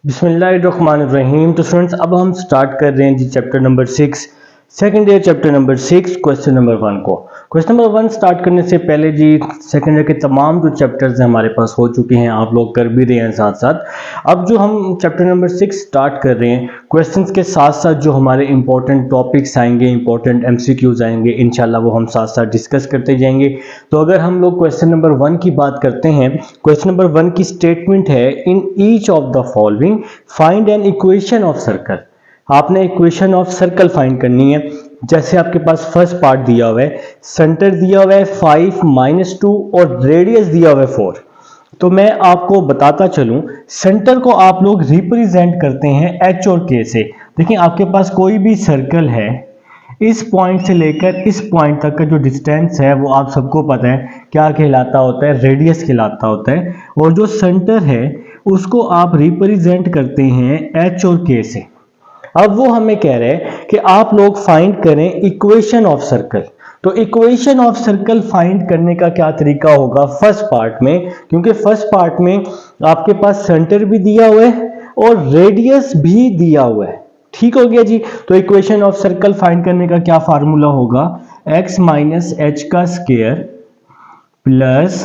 बिस्मिल्लाहिर्रहमानिर्रहीम। तो स्टूडेंट्स अब हम स्टार्ट कर रहे हैं जी chapter number 6 second year chapter number 6 question number 1 को। क्वेश्चन नंबर 1 स्टार्ट करने से पहले जी सेकेंड ईयर के तमाम जो चैप्टर्स हैं हमारे पास हो चुके हैं, आप लोग कर भी रहे हैं साथ साथ। अब जो हम चैप्टर नंबर 6 स्टार्ट कर रहे हैं, क्वेश्चंस के साथ साथ जो हमारे इंपॉर्टेंट टॉपिक्स आएंगे, इंपॉर्टेंट एमसीक्यूज आएंगे, इंशाल्लाह वो हम साथ साथ डिस्कस करते जाएंगे। तो अगर हम लोग क्वेश्चन नंबर 1 की बात करते हैं, क्वेश्चन नंबर 1 की स्टेटमेंट है in each of the following find N equation of circle. आपने इक्वेशन ऑफ सर्कल फाइंड करनी है। जैसे आपके पास फर्स्ट पार्ट दिया हुआ है, सेंटर दिया हुआ है 5 - 2 और रेडियस दिया हुआ है 4। तो मैं आपको बताता चलूं, सेंटर को आप लोग रिप्रेजेंट करते हैं एच और के से। देखिए आपके पास कोई भी सर्कल है, इस पॉइंट से लेकर इस पॉइंट तक का जो डिस्टेंस है वो आप सबको पता है क्या कहलाता होता है, रेडियस कहलाता होता है। और जो सेंटर है उसको आप रिप्रेजेंट करते हैं एच और के से। अब वो हमें कह रहे हैं कि आप लोग फाइंड करें इक्वेशन ऑफ सर्कल। तो इक्वेशन ऑफ सर्कल फाइंड करने का क्या तरीका होगा फर्स्ट पार्ट में, क्योंकि फर्स्ट पार्ट में आपके पास सेंटर भी दिया हुआ है और रेडियस भी दिया हुआ है। ठीक हो गया जी। तो इक्वेशन ऑफ सर्कल फाइंड करने का क्या फार्मूला होगा, x माइनस एच का square plus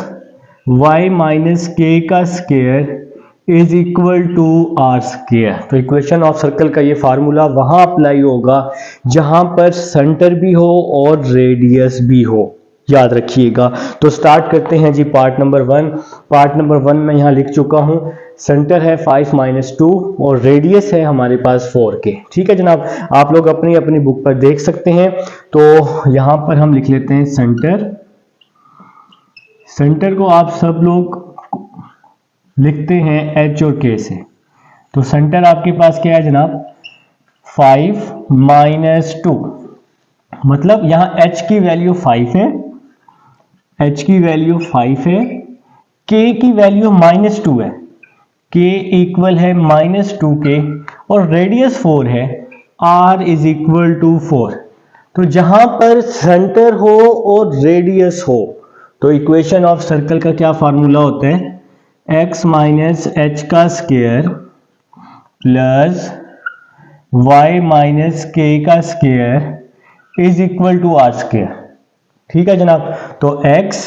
y minus K का square is equal to R square. तो इक्वेशन ऑफ सर्कल का ये फार्मूला वहां अप्लाई होगा जहां पर सेंटर भी हो और रेडियस भी हो, याद रखिएगा। तो स्टार्ट करते हैं जी पार्ट नंबर 1। पार्ट नंबर 1 में यहां लिख चुका हूं, सेंटर है 5 - 2 और रेडियस है हमारे पास 4 के। ठीक है जनाब, आप लोग अपनी अपनी बुक पर देख सकते हैं। तो यहां पर हम लिख लेते हैं सेंटर। सेंटर को आप सब लोग लिखते हैं एच और के से। तो सेंटर आपके पास क्या है जनाब, 5 - 2, मतलब यहां h की वैल्यू 5 है, h की वैल्यू 5 है, k की वैल्यू -2 है, k इक्वल है -2 के, और रेडियस 4 है, r इज इक्वल टू 4। तो जहां पर सेंटर हो और रेडियस हो तो इक्वेशन ऑफ सर्कल का क्या फार्मूला होता है, x माइनस एच का square plus y minus K का square is equal to R square. ठीक है जनाब। तो x,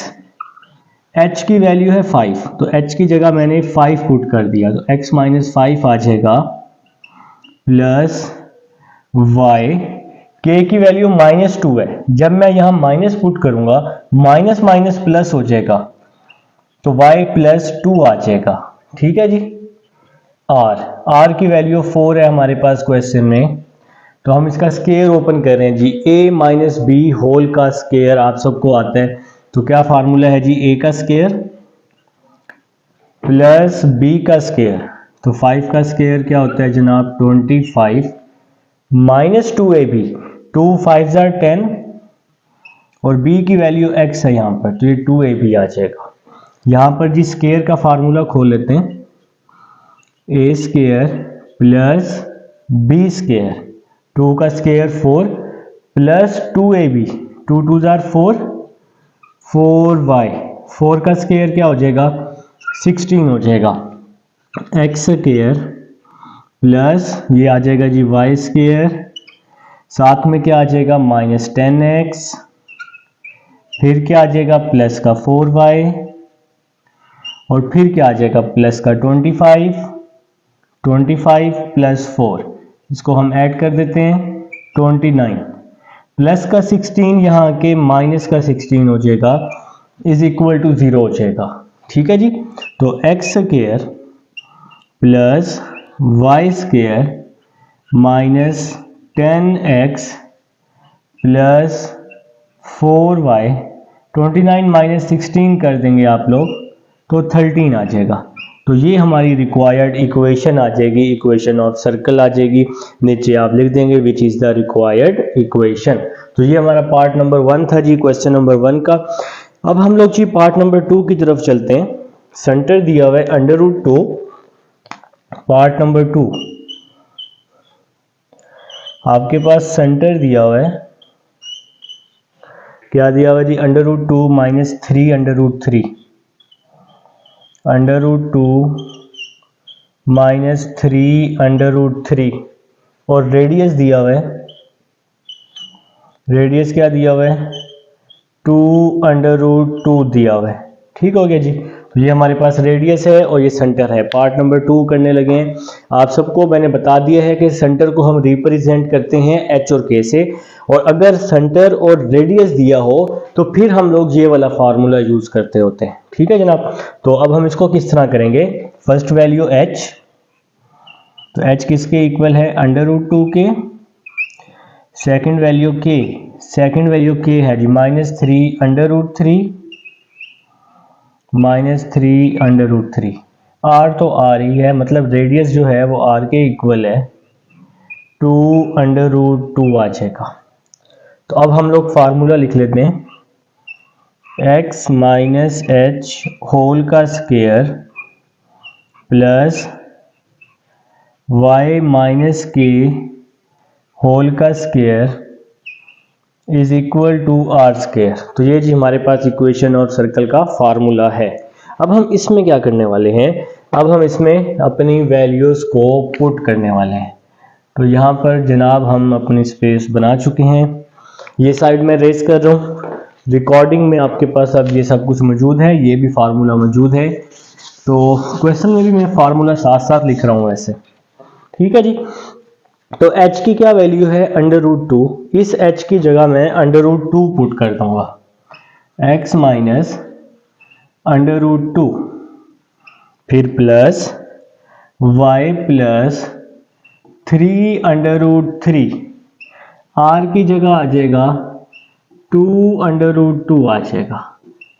h की वैल्यू है 5, तो h की जगह मैंने 5 पुट कर दिया, तो x माइनस 5 आ जाएगा प्लस y, k की वैल्यू -2 है, जब मैं यहां माइनस पुट करूंगा माइनस माइनस प्लस हो जाएगा, तो y प्लस 2 आ जाएगा। ठीक है जी। r की वैल्यू 4 है हमारे पास क्वेश्चन में, तो हम इसका स्क्वायर ओपन कर रहे हैं जी, a माइनस बी होल का स्क्वायर आप सबको आता है। तो क्या फार्मूला है जी, a का स्क्वायर प्लस b का स्क्वायर। तो 5 का स्क्वायर क्या होता है जनाब, 25 माइनस 2ab, 2 5 जार 10, और b की वैल्यू x है यहाँ पर, तो ये 2ab आ जाएगा। यहाँ पर जी स्क्वायर का फार्मूला खोल लेते हैं, a square plus b square, 2 का square 4 plus 2ab, 2 2 jar 4, 4y, 4 का स्क्वायर क्या हो जाएगा 16 हो जाएगा, x स्क्वायर प्लस ये आ जाएगा जी y स्क्वायर, साथ में क्या आ जाएगा -10x, फिर क्या आ जाएगा प्लस का 4y, और फिर क्या आ जाएगा प्लस का 25 प्लस 4, इसको हम ऐड कर देते हैं 29, प्लस का 16 यहाँ के माइनस का 16 हो जाएगा, इज इक्वल टू 0 हो जाएगा। ठीक है जी। तो x square plus y square minus 10x plus 4y, 29 minus 16 कर देंगे आप लोग तो 13 आ जाएगा। तो ये हमारी रिक्वायर्ड इक्वेशन आ जाएगी, इक्वेशन ऑफ सर्कल आ जाएगी। नीचे आप लिख देंगे विच इज द रिक्वायर्ड इक्वेशन। तो ये हमारा पार्ट नंबर 1 था जी क्वेश्चन नंबर 1 का। अब हम लोग जी पार्ट नंबर 2 की तरफ चलते हैं। सेंटर दिया हुआ है √2, पार्ट नंबर 2 आपके पास सेंटर दिया हुआ है, क्या दिया हुआ जी, √2 माइनस 3 √3, √2 -3√3 और रेडियस दिया हुआ है, रेडियस क्या दिया हुआ है 2√2 दिया हुआ है। ठीक हो गया जी। तो ये हमारे पास रेडियस है और ये सेंटर है। पार्ट नंबर 2 करने लगे हैं। आप सबको मैंने बता दिया है कि सेंटर को हम रिप्रेजेंट करते हैं एच और के से, और अगर सेंटर और रेडियस दिया हो तो फिर हम लोग ये वाला फार्मूला यूज करते होते हैं। ठीक है जनाब। तो अब हम इसको किस तरह करेंगे, फर्स्ट वैल्यू एच, तो एच किसके इक्वल है √2 के, सेकंड वैल्यू के, सेकंड वैल्यू के है जी -3√3 -3√3, आर तो आर ही है, मतलब रेडियस जो है वो आर के इक्वल है, 2√2 आ जाएगा। तो अब हम लोग फार्मूला लिख लेते हैं, x माइनस एच होल का square plus y minus K whole का square is equal to R square. तो ये जी हमारे पास इक्वेशन और सर्कल का फार्मूला है। अब हम इसमें क्या करने वाले हैं, अब हम इसमें अपनी वैल्यूज को पुट करने वाले हैं। तो यहाँ पर जनाब हम अपनी स्पेस बना चुके हैं, ये साइड में रेस कर रहा हूँ, रिकॉर्डिंग में आपके पास अब ये सब कुछ मौजूद है, ये भी फार्मूला मौजूद है। तो क्वेश्चन में भी मैं फार्मूला साथ साथ लिख रहा हूँ ऐसे। ठीक है जी। तो h की क्या वैल्यू है √2, इस h की जगह मैं √2 पुट कर दूंगा, x माइनस √2 फिर प्लस y प्लस 3√3, r की जगह आ जाएगा 2√2 आ जाएगा।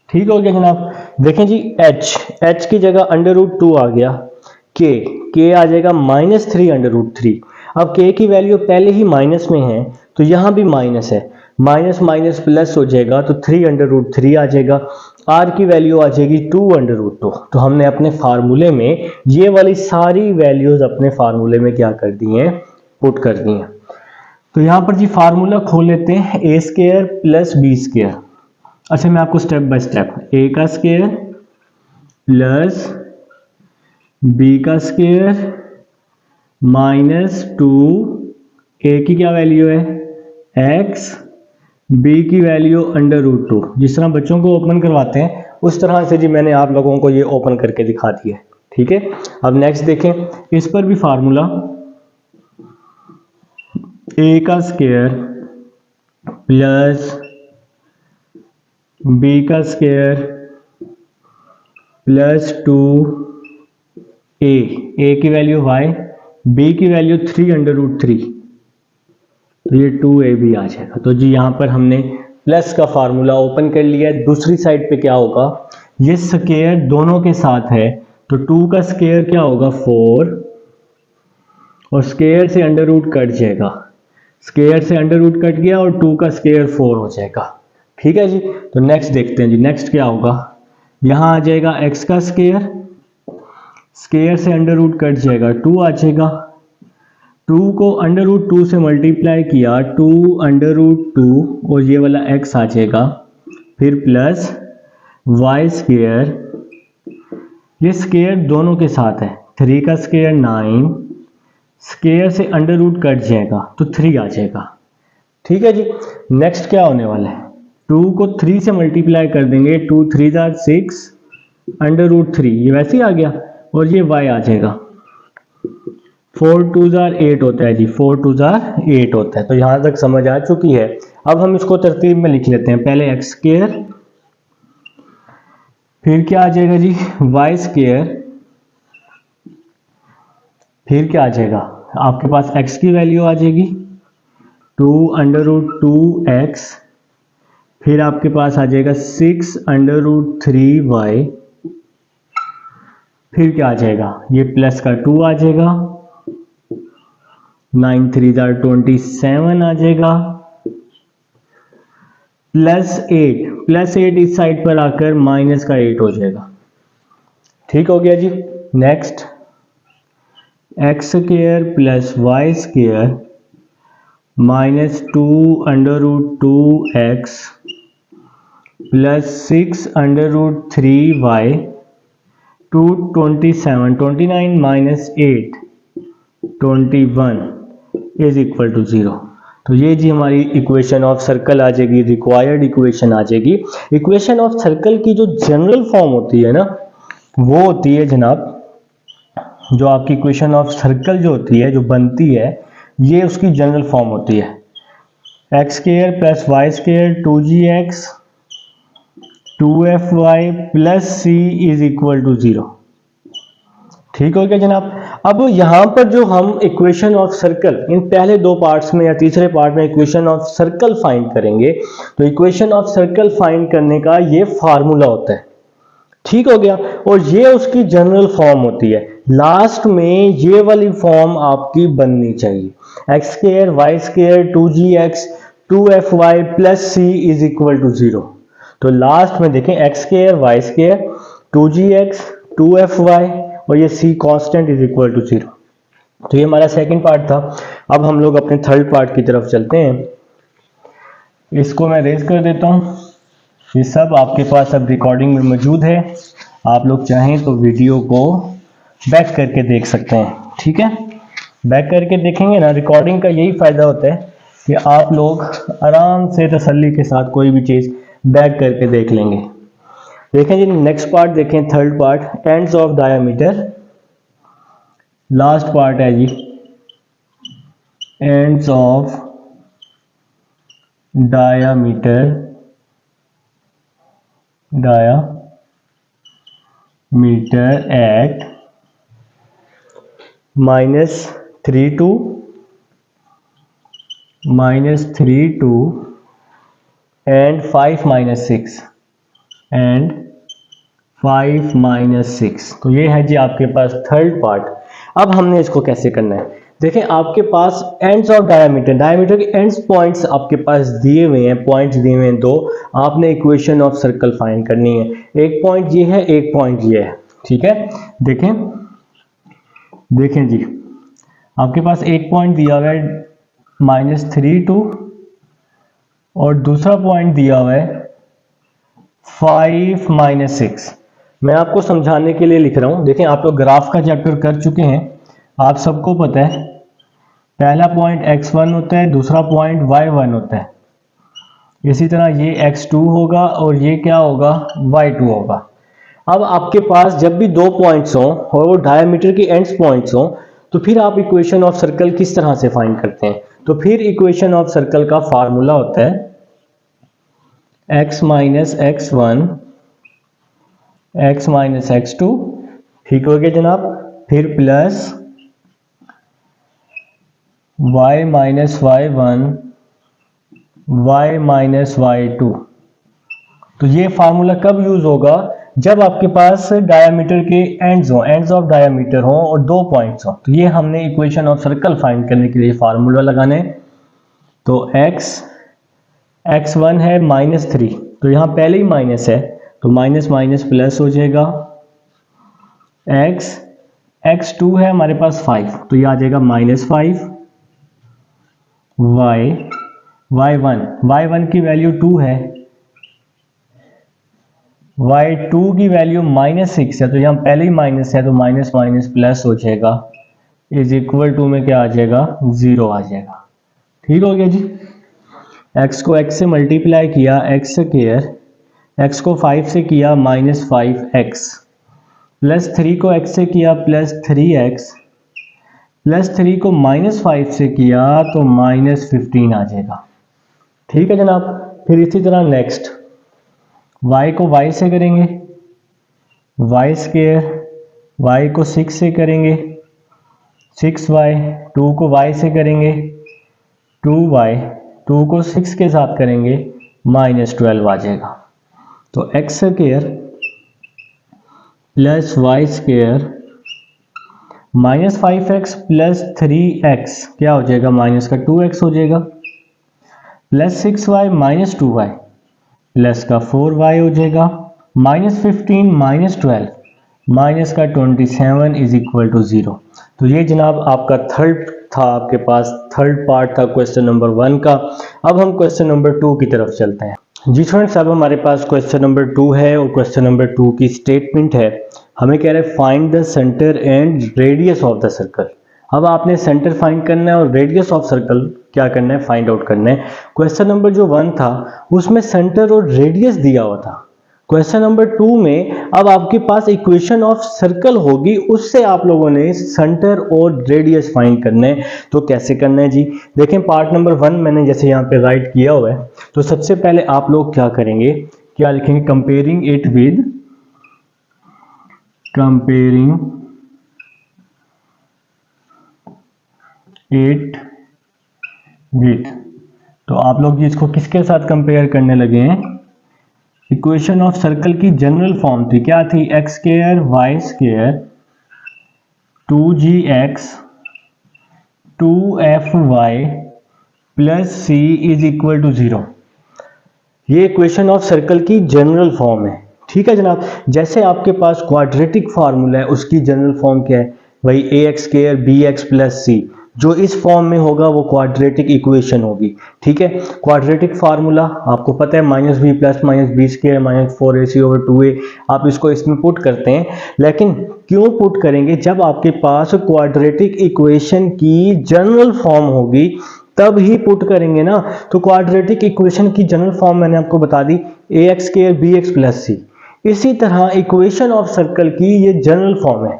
ठीक हो गया जनाब। देखें जी h की जगह √2 आ गया, k आ जाएगा -3√3। अब k की वैल्यू पहले ही माइनस में है तो यहाँ भी माइनस है, माइनस माइनस प्लस हो जाएगा तो 3√3 आ जाएगा, r की वैल्यू आ जाएगी 2√2। तो हमने अपने फार्मूले में ये वाली सारी वैल्यूज अपने फार्मूले में क्या कर दी हैं, पुट कर दी हैं। तो यहाँ पर जी फार्मूला खोल लेते हैं, a square plus B square. अच्छा मैं आपको स्टेप बाय स्टेप, a का स्क्वायर प्लस b का स्क्वायर -2, a की क्या वैल्यू है x, b की वैल्यू √2। जिस तरह बच्चों को ओपन करवाते हैं उस तरह से जी मैंने आप लोगों को ये ओपन करके दिखा दिया है। ठीक है। अब नेक्स्ट देखें, इस पर भी फार्मूला a का स्क्वायर प्लस b का स्क्वायर प्लस 2a, a की वैल्यू y, b की वैल्यू 3√3, तो ये 2a भी आ जाएगा। तो जी यहाँ पर हमने प्लस का फार्मूला ओपन कर लिया है। दूसरी साइड पे क्या होगा, ये स्क्वायर दोनों के साथ है तो 2 का स्क्वायर क्या होगा 4, और स्क्वायर से √ कट जाएगा, स्क्वायर से √ कट गया और 2 का स्क्वायर 4 हो जाएगा। ठीक है जी। तो नेक्स्ट देखते हैं जी, नेक्स्ट क्या होगा, यहाँ आ जाएगा x का स्क्वायर, स्क्वायर से √ कट जाएगा 2 आ जाएगा, 2 को √2 से मल्टीप्लाई किया 2√2 और ये वाला x आ जाएगा, फिर प्लस y स्क्वायर, ये स्क्वायर दोनों के साथ है, 3 का स्क्वायर 9, स्क्वायर से √ कट जाएगा तो 3 आ जाएगा। ठीक है जी। नेक्स्ट क्या होने वाला है, 2 को 3 से मल्टीप्लाई कर देंगे, 2 3 6 √3, ये वैसे ही आ गया, और ये y आ जाएगा, 4 2 8 होता है जी, 4 2 8 होता है। तो यहां तक समझ आ चुकी है। अब हम इसको तरतीब में लिख लेते हैं, पहले x स्क्वायर, फिर क्या आ जाएगा जी y स्क्वायर, फिर क्या आ जाएगा आपके पास x की वैल्यू आ जाएगी 2√2x, फिर आपके पास आ जाएगा 6√3y, फिर क्या आ जाएगा, ये प्लस का 2 आ जाएगा, 9 3 27 आ जाएगा, प्लस 8 इस साइड पर आकर माइनस का 8 हो जाएगा। ठीक हो गया जी। Next x square plus y square -2√2x plus 6√3y 227, 29 minus 8 21 is equal to 0। तो ये जी हमारी इक्वेशन ऑफ सर्कल आ जाएगी, रिक्वायर्ड इक्वेशन आ जाएगी। इक्वेशन ऑफ सर्कल की जो जनरल फॉर्म होती है ना, वो होती है जनाब, जो आपकी इक्वेशन ऑफ सर्कल जो होती है, जो बनती है, ये उसकी जनरल फॉर्म होती है x square plus Y square 2gx 2fy plus C is equal to 0। ठीक हो गया जनाब। अब यहां पर जो हम इक्वेशन ऑफ सर्कल इन पहले दो पार्ट्स में या तीसरे पार्ट में इक्वेशन ऑफ सर्कल फाइंड करेंगे, तो इक्वेशन ऑफ सर्कल फाइंड करने का ये फार्मूला होता है। ठीक हो गया। और ये उसकी जनरल फॉर्म होती है। लास्ट में ये वाली फॉर्म आपकी बननी चाहिए X square Y square 2gx 2fy plus C is equal to 0। तो लास्ट में देखें x square Y square 2gx 2fy और ये c constant is equal to 0। तो ये हमारा सेकंड पार्ट था। अब हम लोग अपने थर्ड पार्ट की तरफ चलते हैं। इसको मैं रेज कर देता हूँ। ये सब आपके पास अब रिकॉर्डिंग में मौजूद है। आप लोग चाहें तो वीडियो को बैक करके देख सकते हैं। ठीक है, बैक करके देखेंगे ना, रिकॉर्डिंग का यही फायदा होता है कि आप लोग आराम से तसल्ली के साथ कोई भी चीज़ बैक करके देख लेंगे। देखें जी नेक्स्ट पार्ट देखें, third part ends of diameter. Last part है जी ends of diameter at -3 to and 5 - 6 तो ये है जी आपके पास थर्ड पार्ट। अब हमने इसको कैसे करना है, देखें आपके पास एंड्स ऑफ डायमीटर के एंड्स पॉइंट्स आपके पास दिए हुए हैं, पॉइंट्स दिए हुए हैं दो। आपने इक्वेशन ऑफ सर्कल फाइंड करनी है। एक पॉइंट ये है, एक पॉइंट ये है। ठीक है, देखें जी आपके पास एक पॉइंट दिया हुआ है -3 to और दूसरा पॉइंट दिया हुआ है 5 - 6। मैं आपको समझाने के लिए लिख रहा हूं। देखें आप लोग ग्राफ का चैप्टर कर चुके हैं, आप सबको पता है पहला पॉइंट x1 होता है, दूसरा पॉइंट y1 होता है। इसी तरह ये x2 होगा और ये क्या होगा, y2 होगा। अब आपके पास जब भी दो पॉइंट्स हों और वो डायमीटर के एंड्स पॉइंट्स हों, तो फिर आप इक्वेशन ऑफ सर्कल किस तरह से फाइंड करते हैं। तो फिर इक्वेशन ऑफ सर्कल का फार्मूला होता है x - x1 x - x2। ठीक हो गया जनाब। फिर plus y - y1 y - y2। तो ये फार्मूला कब यूज होगा, जब आपके पास डायमीटर के एंड्स ऑफ डायमीटर हो और दो पॉइंट्स हो। तो ये हमने इक्वेशन ऑफ सर्कल फाइंड करने के लिए फार्मूला लगाने। तो x1 है -3, तो यहाँ पहले ही माइनस है तो माइनस माइनस प्लस हो जाएगा। x2 है हमारे पास 5, तो ये आ जाएगा -5। y1 की वैल्यू 2 है, y2 की वैल्यू -6 है, तो यहाँ पहले ही माइनस है तो माइनस माइनस प्लस हो जाएगा, इज इक्वल टू में क्या आ जाएगा, 0 आ जाएगा। ठीक हो गया जी। x को x से मल्टीप्लाई किया x स्क्वायर, x को 5 से किया -5x, प्लस 3 को x से किया +3x, प्लस 3 को -5 से किया तो -15 आ जाएगा। ठीक है जनाब। फिर इसी तरह नेक्स्ट y को y से करेंगे, y स्क्वायर, y को 6 से करेंगे 6y, 2 को y से करेंगे 2y, 2 को 6 के साथ करेंगे -12 आ जाएगा। तो x square plus y square -5x plus 3x क्या हो जाएगा, माइनस का 2x हो जाएगा, प्लस 6y -2y प्लस का 4y हो जाएगा, -15 -12 माइनस का 27 इज इक्वल टू 0। तो ये जनाब आपका थर्ड था, आपके पास थर्ड पार्ट था क्वेश्चन नंबर 1 का। अब हम क्वेश्चन नंबर 2 की तरफ चलते हैं। जी फ्रेंड्स, अब हमारे पास क्वेश्चन नंबर 2 है और क्वेश्चन नंबर 2 की स्टेटमेंट है हमें कह रहा है find the centre and radius of the circle. अब आपने सेंटर फाइंड करना है और रेडियस ऑफ सर्कल क्या करना है, फाइंड आउट करना है। क्वेश्चन नंबर जो 1 था उसमें सेंटर और रेडियस दिया हुआ था। क्वेश्चन नंबर 2 में अब आपके पास इक्वेशन ऑफ सर्कल होगी, उससे आप लोगों ने सेंटर और रेडियस फाइंड करना है। तो कैसे करना है जी, देखें पार्ट नंबर 1 मैंने जैसे यहाँ पे राइट किया हुआ है। तो सबसे पहले आप लोग क्या करेंगे, क्या लिखेंगे, कंपेयरिंग इट विद तो आप लोग इसको किसके साथ कंपेयर करने लगे हैं, इक्वेशन ऑफ सर्कल की जनरल फॉर्म थी, क्या थी, X square Y square 2gx 2fy plus C is equal to 0। ये इक्वेशन ऑफ सर्कल की जनरल फॉर्म है। ठीक है जनाब, जैसे आपके पास क्वाड्रेटिक फार्मूला है उसकी जनरल फॉर्म क्या है, वही A x square B x plus C, जो इस फॉर्म में होगा वो क्वाड्रेटिक इक्वेशन होगी। ठीक है, क्वाड्रेटिक फार्मूला आपको पता है minus B plus minus B square minus 4ac over 2a, आप इसको इसमें पुट करते हैं। लेकिन क्यों पुट करेंगे, जब आपके पास क्वाड्रेटिक इक्वेशन की जनरल फॉर्म होगी तब ही पुट करेंगे ना। तो क्वाड्रेटिक इक्वेशन की जनरल फॉर्म मैंने आपको बता दी, A x square B x plus C. इसी तरह इक्वेशन ऑफ सर्कल की ये जनरल फॉर्म है।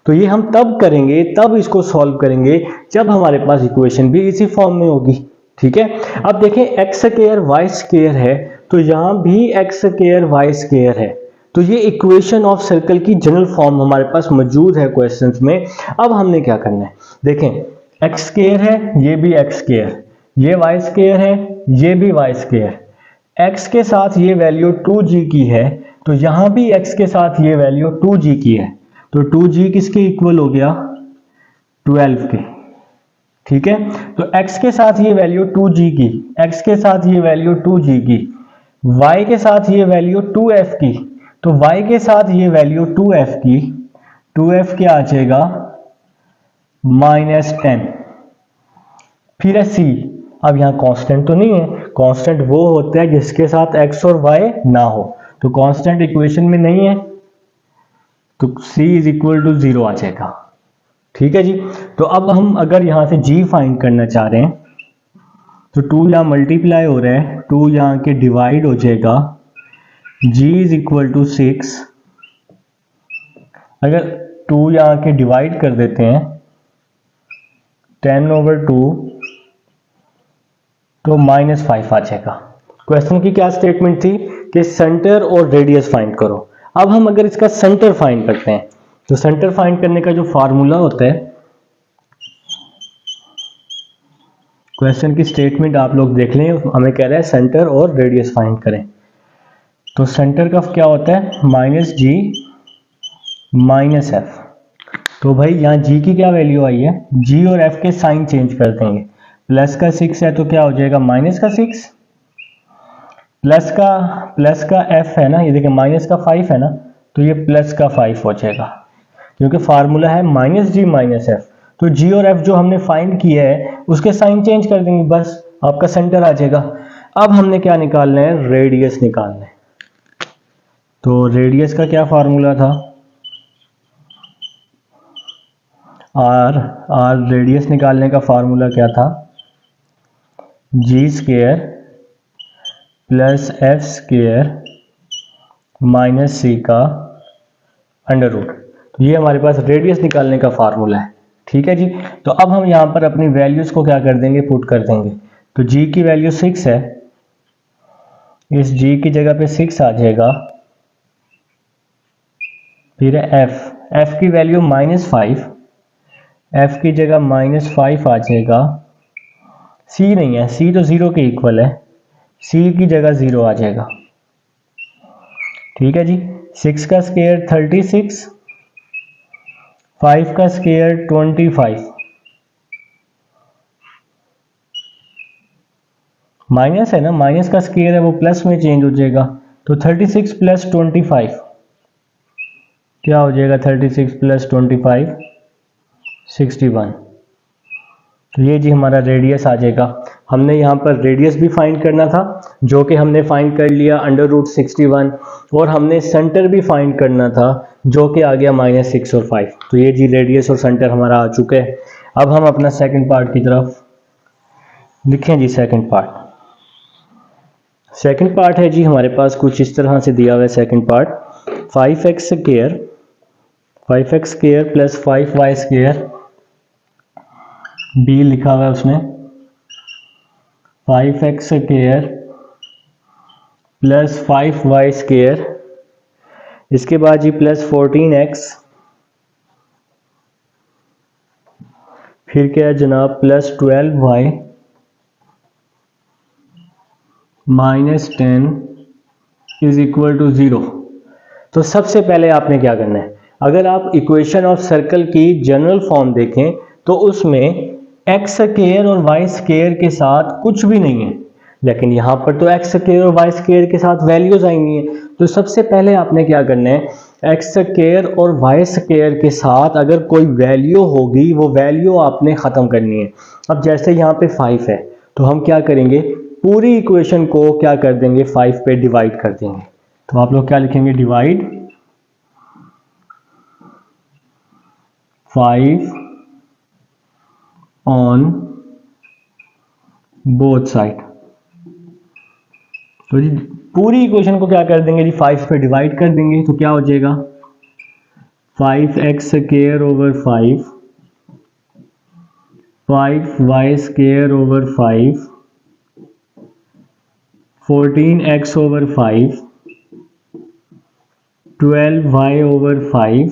तो ये हम तब करेंगे, तब इसको सॉल्व करेंगे जब हमारे पास इक्वेशन भी इसी फॉर्म में होगी। ठीक है, अब देखें एक्स स्क्वायर वाई स्क्वायर है, तो यहां भी एक्स स्क्वायर वाई स्क्वायर है। तो ये इक्वेशन ऑफ सर्कल की जनरल फॉर्म हमारे पास मौजूद है क्वेश्चंस में। अब हमने क्या करना है, देखें एक्स स्क्वायर है, ये भी एक्स स्क्वायर, ये वाई स्क्वायर है, ये भी वाई स्क्वायर। एक्स के साथ ये वैल्यू 2g की है, तो यहां भी एक्स के साथ ये वैल्यू 2g की है। तो 2g किसके इक्वल हो गया, 12 के। ठीक है, तो x के साथ ये वैल्यू 2g की, x के साथ ये वैल्यू 2g की, y के साथ ये वैल्यू 2f की, तो y के साथ ये वैल्यू 2f की, 2f क्या आ जाएगा -10। फिर है c, अब यहां कांस्टेंट तो नहीं है, कांस्टेंट वो होता है जिसके साथ x और y ना हो, तो कांस्टेंट इक्वेशन में नहीं है, तो c इज इक्वल टू 0 आ जाएगा। ठीक है जी, तो अब हम अगर यहां से g फाइंड करना चाह रहे हैं, तो 2 यहां मल्टीप्लाई हो रहा है, 2 यहां के डिवाइड हो जाएगा, g इज इक्वल टू 6। अगर 2 यहां के डिवाइड कर देते हैं 10/2, तो -5 आ जाएगा। क्वेश्चन की क्या स्टेटमेंट थी कि सेंटर और रेडियस फाइंड करो। अब हम अगर इसका सेंटर फाइंड करते हैं, तो सेंटर फाइंड करने का जो फार्मूला होता है, क्वेश्चन की स्टेटमेंट आप लोग देख लें, हमें कह रहा है सेंटर और रेडियस फाइंड करें। तो सेंटर का क्या होता है, -g -f। तो भाई यहाँ g की क्या वैल्यू आई है, g और f के साइन चेंज कर देंगे। प्लस का 6 है तो क्या हो जाएगा माइनस का 6, प्लस का f है ना, ये देखिए माइनस का 5 है ना, तो ये प्लस का 5 हो जाएगा, क्योंकि फार्मूला है -g -f। तो g और f जो हमने फाइंड किया है उसके साइन चेंज कर देंगे, बस आपका सेंटर आ जाएगा। अब हमने क्या निकालना है, रेडियस निकालना है। तो रेडियस का क्या फार्मूला था, r रेडियस निकालने का फार्मूला क्या था, g square plus f square minus c का अंडर रूट। तो ये हमारे पास रेडियस निकालने का फार्मूला है। ठीक है जी, तो अब हम यहाँ पर अपनी वैल्यूज को क्या कर देंगे, पुट कर देंगे। तो g की वैल्यू 6 है, इस g की जगह पे 6 आ जाएगा। फिर है f की वैल्यू -5, f की जगह -5 आ जाएगा। c नहीं है, c तो 0 के इक्वल है, c की जगह 0 आ जाएगा। ठीक है जी, 6 का स्क्वायर 36, 5 का स्क्वायर 25, माइनस है ना, माइनस का स्क्वायर है वो प्लस में चेंज हो जाएगा। तो 36 प्लस 25 क्या हो जाएगा, 36 प्लस 25 61। तो ये जी हमारा रेडियस आ जाएगा। हमने यहाँ पर रेडियस भी फाइंड करना था, जो कि हमने फाइंड कर लिया √61, और हमने सेंटर भी फाइंड करना था, जो कि आ गया -6 और 5। तो ये जी रेडियस और सेंटर हमारा आ चुका है। अब हम अपना सेकंड पार्ट की तरफ लिखें जी। सेकंड पार्ट है जी हमारे पास कुछ इस तरह से दिया हुआ है। Second part 5x square plus 5y square, B लिखा हुआ है उसमें 5x square plus 5y square, इसके बाद जी प्लस 14x, फिर क्या है जनाब plus 12y minus 10 is equal to 0। तो सबसे पहले आपने क्या करना है, अगर आप इक्वेशन ऑफ सर्कल की जनरल फॉर्म देखें तो उसमें एक्स स्क्वायर और वाई स्क्वायर के साथ कुछ भी नहीं है, लेकिन यहाँ पर तो एक्स स्क्वायर और वाई स्क्वायर के साथ वैल्यूज आएंगी हैं। तो सबसे पहले आपने क्या करना है, एक्स स्क्वायर और वाई स्क्वायर के साथ अगर कोई वैल्यू होगी वो वैल्यू आपने ख़त्म करनी है। अब जैसे यहाँ पे 5 है तो हम क्या करेंगे, पूरी इक्वेशन को क्या कर देंगे, 5 पे डिवाइड कर देंगे। तो आप लोग क्या लिखेंगे, डिवाइड 5 ऑन बोथ साइड। तो जी पूरी इक्वेशन को क्या कर देंगे जी, 5 पे डिवाइड कर देंगे। तो क्या हो जाएगा 5x square over 5y square over 5, 14x over 5, 12y over 5,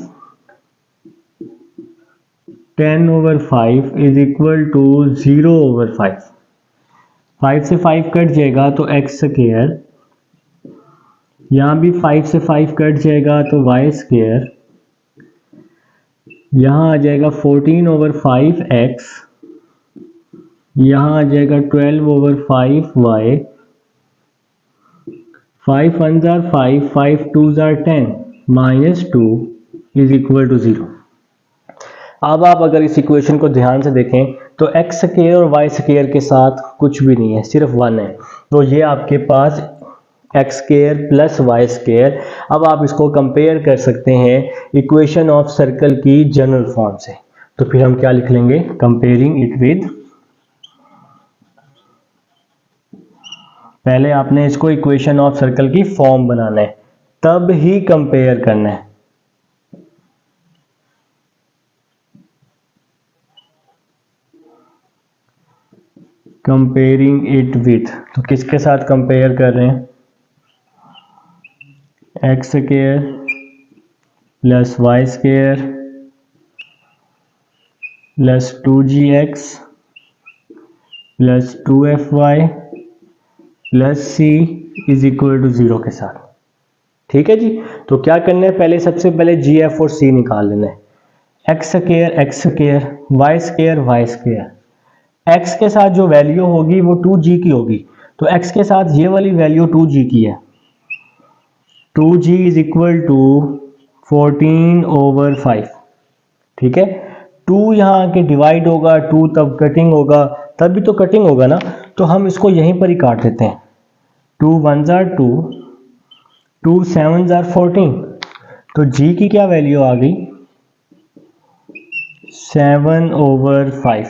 10 over 5 is equal to 0 over 5। 5 से 5 कट जाएगा तो x स्क्वायर, यहाँ भी 5 से 5 कट जाएगा तो y स्क्वायर, यहाँ आ जाएगा 14 ओवर 5x, यहाँ आ जाएगा 12 ओवर 5y, 5 1 जार 5, 5 2 जार 10, माइनस 2 इज इक्वल टू 0। अब आप अगर इस इक्वेशन को ध्यान से देखें तो एक्स स्क्वायर और वाई स्क्वायर के साथ कुछ भी नहीं है, सिर्फ 1 है। तो ये आपके पास x square plus Y square. अब आप इसको कंपेयर कर सकते हैं इक्वेशन ऑफ सर्कल की जनरल फॉर्म से। तो फिर हम क्या लिख लेंगे, कंपेयरिंग इट विद, पहले आपने इसको इक्वेशन ऑफ सर्कल की फॉर्म बनाना है, तब ही कंपेयर करना है। कंपेयरिंग इट विथ, तो किसके साथ कंपेयर कर रहे हैं, X square plus Y square plus 2gx plus 2fy plus c is equal to 0 के साथ। ठीक है जी। तो क्या करना है, पहले सबसे पहले gf और c निकाल लेना है। X square Y square, x के साथ जो वैल्यू होगी वो 2g की होगी, तो x के साथ ये वाली वैल्यू 2g की है। 2g is equal to 14 over 5। ठीक है, 2 यहाँ आके डिवाइड होगा, 2 तब कटिंग होगा, तब भी तो कटिंग होगा ना, तो हम इसको यहीं पर ही काट देते हैं। 2 1 जार 2, 2 7 जार 14, तो g की क्या वैल्यू आ गई, 7 ओवर 5।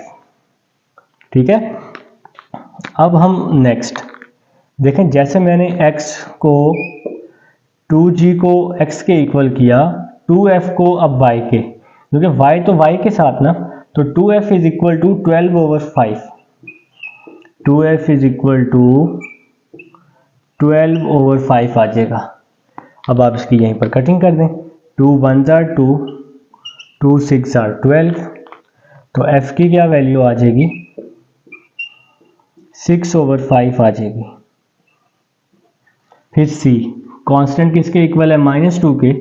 ठीक है, अब हम नेक्स्ट देखें, जैसे मैंने x को 2g को x के इक्वल किया, 2f को अब y के, क्योंकि y तो y के साथ ना, तो 2f is equal to 12 over 5, 2f is equal to 12 over 5 आ जाएगा। अब आप इसकी यहीं पर कटिंग कर दें, 2 1 जार 2, 2 6 जार 12, तो f की क्या वैल्यू आ जाएगी, 6 ओवर 5 आ जाएगी। फिर c कांस्टेंट किसके इक्वल है, -2 के,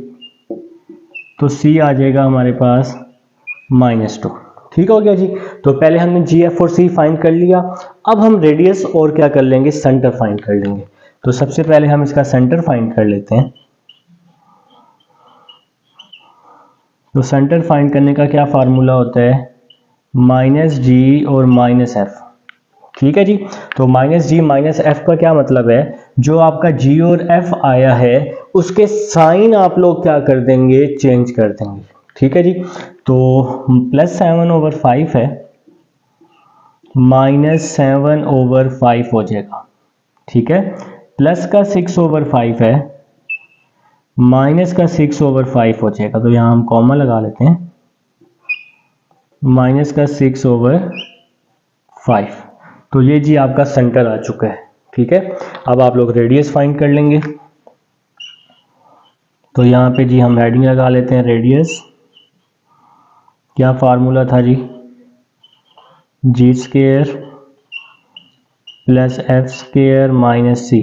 तो c आ जाएगा हमारे पास -2। ठीक हो गया जी। तो पहले हमने gf और c फाइंड कर लिया। अब हम रेडियस और क्या कर लेंगे, सेंटर फाइंड कर लेंगे। तो सबसे पहले हम इसका सेंटर फाइंड कर लेते हैं। तो सेंटर फाइंड करने का क्या फार्मूला होता है, -g और -f। ठीक है जी। तो माइनस जी माइनस एफ का क्या मतलब है, जो आपका जी और एफ आया है उसके साइन आप लोग क्या कर देंगे, चेंज कर देंगे। ठीक है जी। तो +7/5 है, -7/5 हो जाएगा। ठीक है। प्लस का 6/5 है, माइनस का 6/5 हो जाएगा। तो यहाँ हम कॉमा लगा लेते हैं, माइनस का 6/5। तो ये जी आपका सेंटर आ चुका है। ठीक है। अब आप लोग रेडियस फाइंड कर लेंगे। तो यहाँ पे जी हम हेडिंग लगा लेते हैं, रेडियस क्या फार्मूला था जी, g² + f² - c।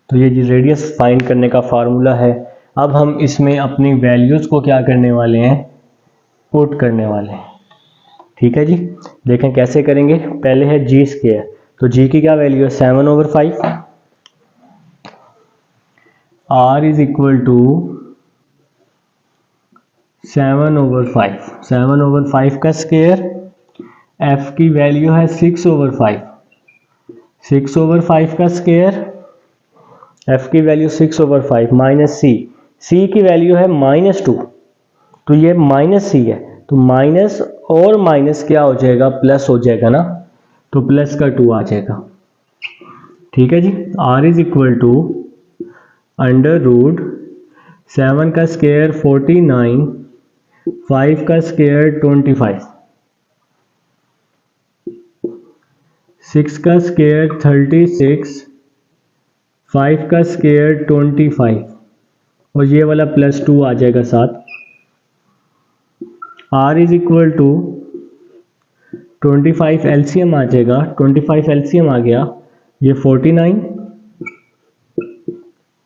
तो ये जी रेडियस फाइंड करने का फार्मूला है। अब हम इसमें अपनी वैल्यूज़ को क्या करने वाले हैं, पुट करने वाले हैं। ठीक है जी। देखें कैसे करेंगे। पहले है g², तो g की क्या वैल्यू है, 7/5। r इज इक्वल टू 7/5, 7/5 का स्क्वायर। f की वैल्यू है 6/5, 6/5 का स्क्वायर। f की वैल्यू 6/5 माइनस c की वैल्यू है -2। तो ये -c है, तो माइनस और माइनस क्या हो जाएगा, प्लस हो जाएगा ना, तो प्लस का 2 आ जाएगा। ठीक है जी। r इज इक्वल टू √7 का स्क्वायर 49, 5 का स्क्वायर 25, 6 का स्क्वायर 36, 5 का स्क्वायर 25 और ये वाला +2 आ जाएगा साथ। r is equal to 25 LCM आ जाएगा, 25 एलसीएम आ गया, ये 49,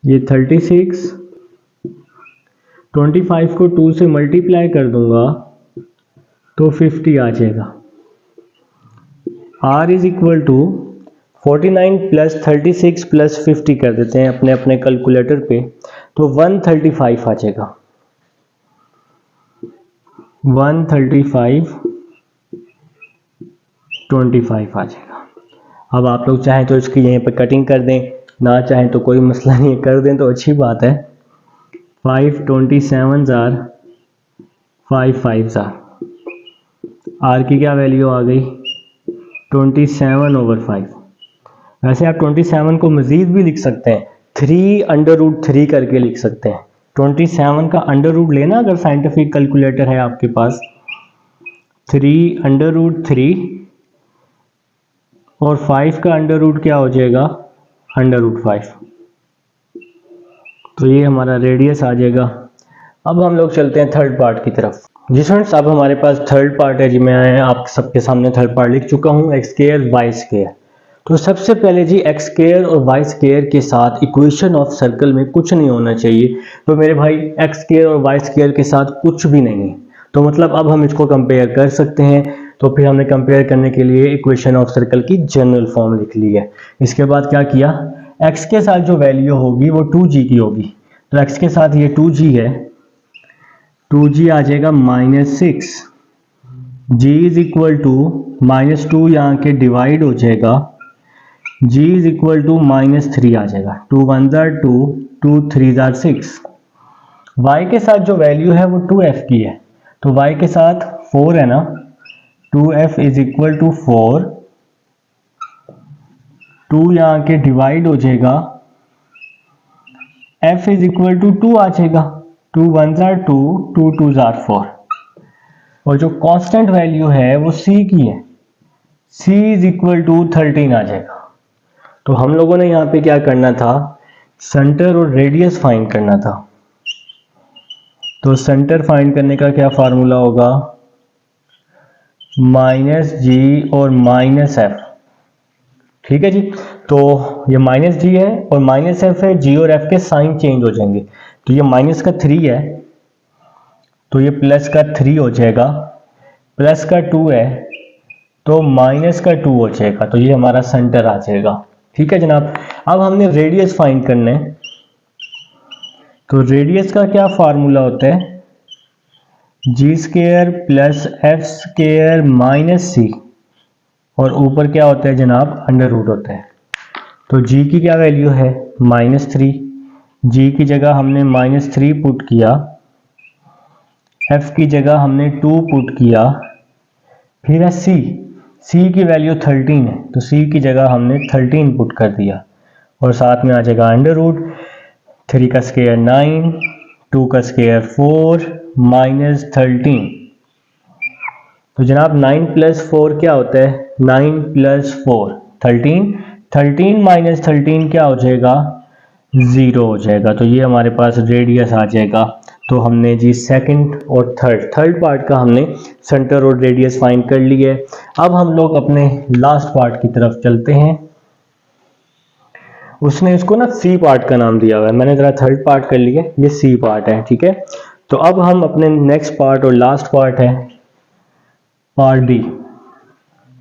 ये 36, 25 को 2 से मल्टीप्लाई कर दूंगा तो 50 आ जाएगा। r इज इक्वल टू 49 + 36 + 50 कर देते हैं अपने अपने कैलकुलेटर पे, तो 135 आ जाएगा, 135 25 आ जाएगा। अब आप लोग चाहें तो इसकी यहीं पे कटिंग कर दें, ना चाहें तो कोई मसला नहीं, कर दें तो अच्छी बात है। 5 27 आर 5 5 आर, आर की क्या वैल्यू आ गई, 27/5। वैसे आप 27 को मज़ीद भी लिख सकते हैं, 3√3 करके लिख सकते हैं। 27 का अंडर लेना अगर साइंटिफिक कैलकुलेटर है आपके पास, 3√3 और 5 का अंडर क्या हो जाएगा, √5। तो ये हमारा रेडियस आ जाएगा। अब हम लोग चलते हैं थर्ड पार्ट की तरफ। जी स्टूडेंट्स, अब हमारे पास थर्ड पार्ट है जी। मैं आप सबके सामने थर्ड पार्ट लिख चुका हूँ, x² y²। तो सबसे पहले जी x² और y² के साथ इक्वेशन ऑफ सर्कल में कुछ नहीं होना चाहिए। तो मेरे भाई x² और y² के साथ कुछ भी नहीं है, तो मतलब अब हम इसको कंपेयर कर सकते हैं। तो फिर हमने कंपेयर करने के लिए इक्वेशन ऑफ सर्कल की जनरल फॉर्म लिख ली है। इसके बाद क्या किया, x के साथ जो वैल्यू होगी वो 2g की होगी। तो x के साथ ये 2g है, 2g आ जाएगा -6। g इज इक्वल टू -2 यहाँ के डिवाइड हो जाएगा, g इज इक्वल टू -3 आ जाएगा। 2 1 2, 2 3 6। y के साथ जो वैल्यू है वो 2f की है, तो y के साथ 4 है ना, 2f इज इक्वल टू 4। 2 यहाँ के डिवाइड हो जाएगा, f इज इक्वल टू 2 आ जाएगा। 2 1 2, 2 2 4। और जो कांस्टेंट वैल्यू है वो c की है, c इज इक्वल टू 13 आ जाएगा। तो हम लोगों ने यहाँ पे क्या करना था, सेंटर और रेडियस फाइंड करना था। तो सेंटर फाइंड करने का क्या फार्मूला होगा, -g और -f। ठीक है जी। तो ये -g है और -f है, g और f के साइन चेंज हो जाएंगे। तो ये माइनस का 3 है, तो ये प्लस का 3 हो जाएगा, प्लस का 2 है तो माइनस का 2 हो जाएगा। तो ये हमारा सेंटर आ जाएगा। ठीक है जनाब। अब हमने रेडियस फाइंड करना है। तो रेडियस का क्या फार्मूला होता है, g² + f² - c। और ऊपर क्या होता है जनाब, अंडर रूट होता है। तो g की क्या वैल्यू है, -3। g की जगह हमने -3 पुट किया, f की जगह हमने 2 पुट किया, फिर है c की वैल्यू 13 है, तो c की जगह हमने 13 पुट कर दिया, और साथ में आ जाएगा अंडर रूट, 3 का स्क्वायर 9, 2 का स्क्वायर 4 -13। तो जनाब 9 + 4 क्या होता है, 9 + 4 13, 13 - 13 क्या हो जाएगा, 0 हो जाएगा। तो ये हमारे पास रेडियस आ जाएगा। तो हमने जी सेकंड और थर्ड पार्ट का हमने सेंटर और रेडियस फाइंड कर लिए। अब हम लोग अपने लास्ट पार्ट की तरफ चलते हैं। उसने इसको ना सी पार्ट का नाम दिया हुआ है, मैंने जरा थर्ड पार्ट कर लिया, ये सी पार्ट है, ठीक है। तो अब हम अपने नेक्स्ट पार्ट और लास्ट पार्ट है पार्ट डी।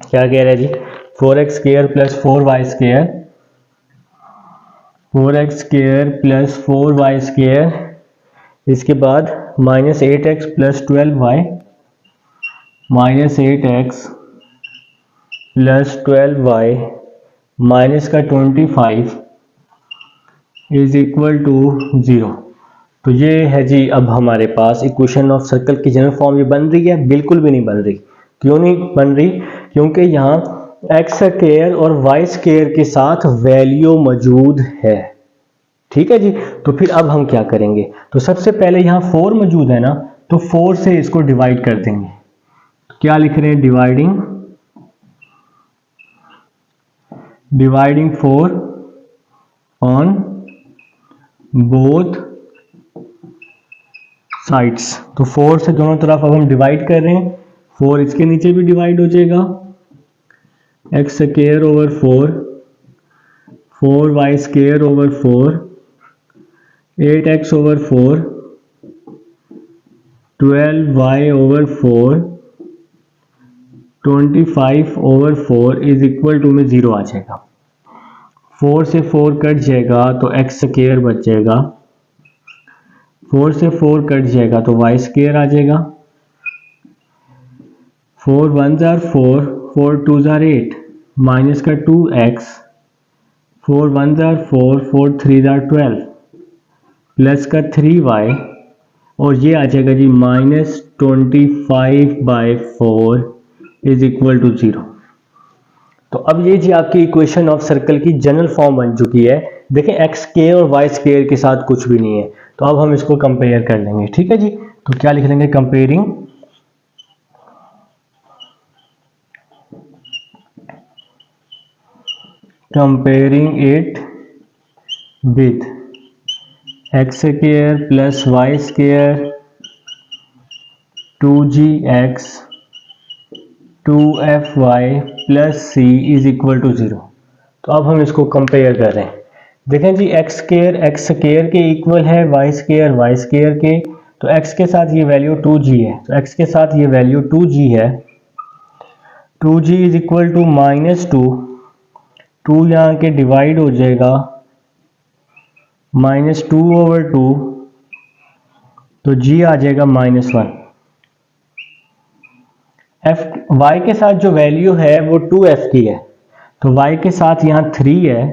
क्या कह रहा है जी, 4x² + 4y², 4x² + 4y², इसके बाद -8x + 12y, -8x + 12y minus का 25 = 0। तो ये है जी अब हमारे पास इक्वेशन ऑफ सर्कल की जनरल फॉर्म ये बन रही है, बिल्कुल भी नहीं बन रही। क्यों नहीं बन रही, क्योंकि यहाँ x² और y² के साथ वैल्यू मौजूद है, ठीक है जी। तो फिर अब हम क्या करेंगे, तो सबसे पहले यहाँ 4 मौजूद है ना, तो 4 से इसको डिवाइड कर देंगे। क्या लिख रहे हैं, डिवाइडिंग 4 ऑन बोथ साइड्स। तो 4 से दोनों तरफ अब हम डिवाइड कर रहे हैं, 4 इसके नीचे भी डिवाइड हो जाएगा, x² / 4, 4y² / 4, 8x / 4, 12y / 4, 25 / 4 = में 0 आ जाएगा। 4 से 4 कट जाएगा तो x² बच जाएगा, 4 से 4 कट जाएगा तो y² आ जाएगा, 4 1s are 4, 4 2s are 8, minus का 2x, 4 1s are 4, 4 3s are 12, plus का 3y, और ये आ जाएगा जी -25/4 = 0। तो अब ये जी आपकी इक्वेशन ऑफ सर्कल की जनरल फॉर्म बन चुकी है। देखें x² और y² के साथ कुछ भी नहीं है, तो अब हम इसको कंपेयर कर लेंगे, ठीक है जी। तो क्या लिख लेंगे, comparing it with x² + y², 2gx 2fy + c = 0। तो अब हम इसको कंपेयर कर रहे हैं। देखें जी x² के इक्वल है y² के, तो x के साथ ये वैल्यू 2g है, तो x के साथ ये वैल्यू 2g है, 2g = -2, 2 यहाँ के डिवाइड हो जाएगा, -2/2, तो g आ जाएगा -1। y के साथ जो वैल्यू है वो 2f की है, तो y के साथ यहाँ 3 है,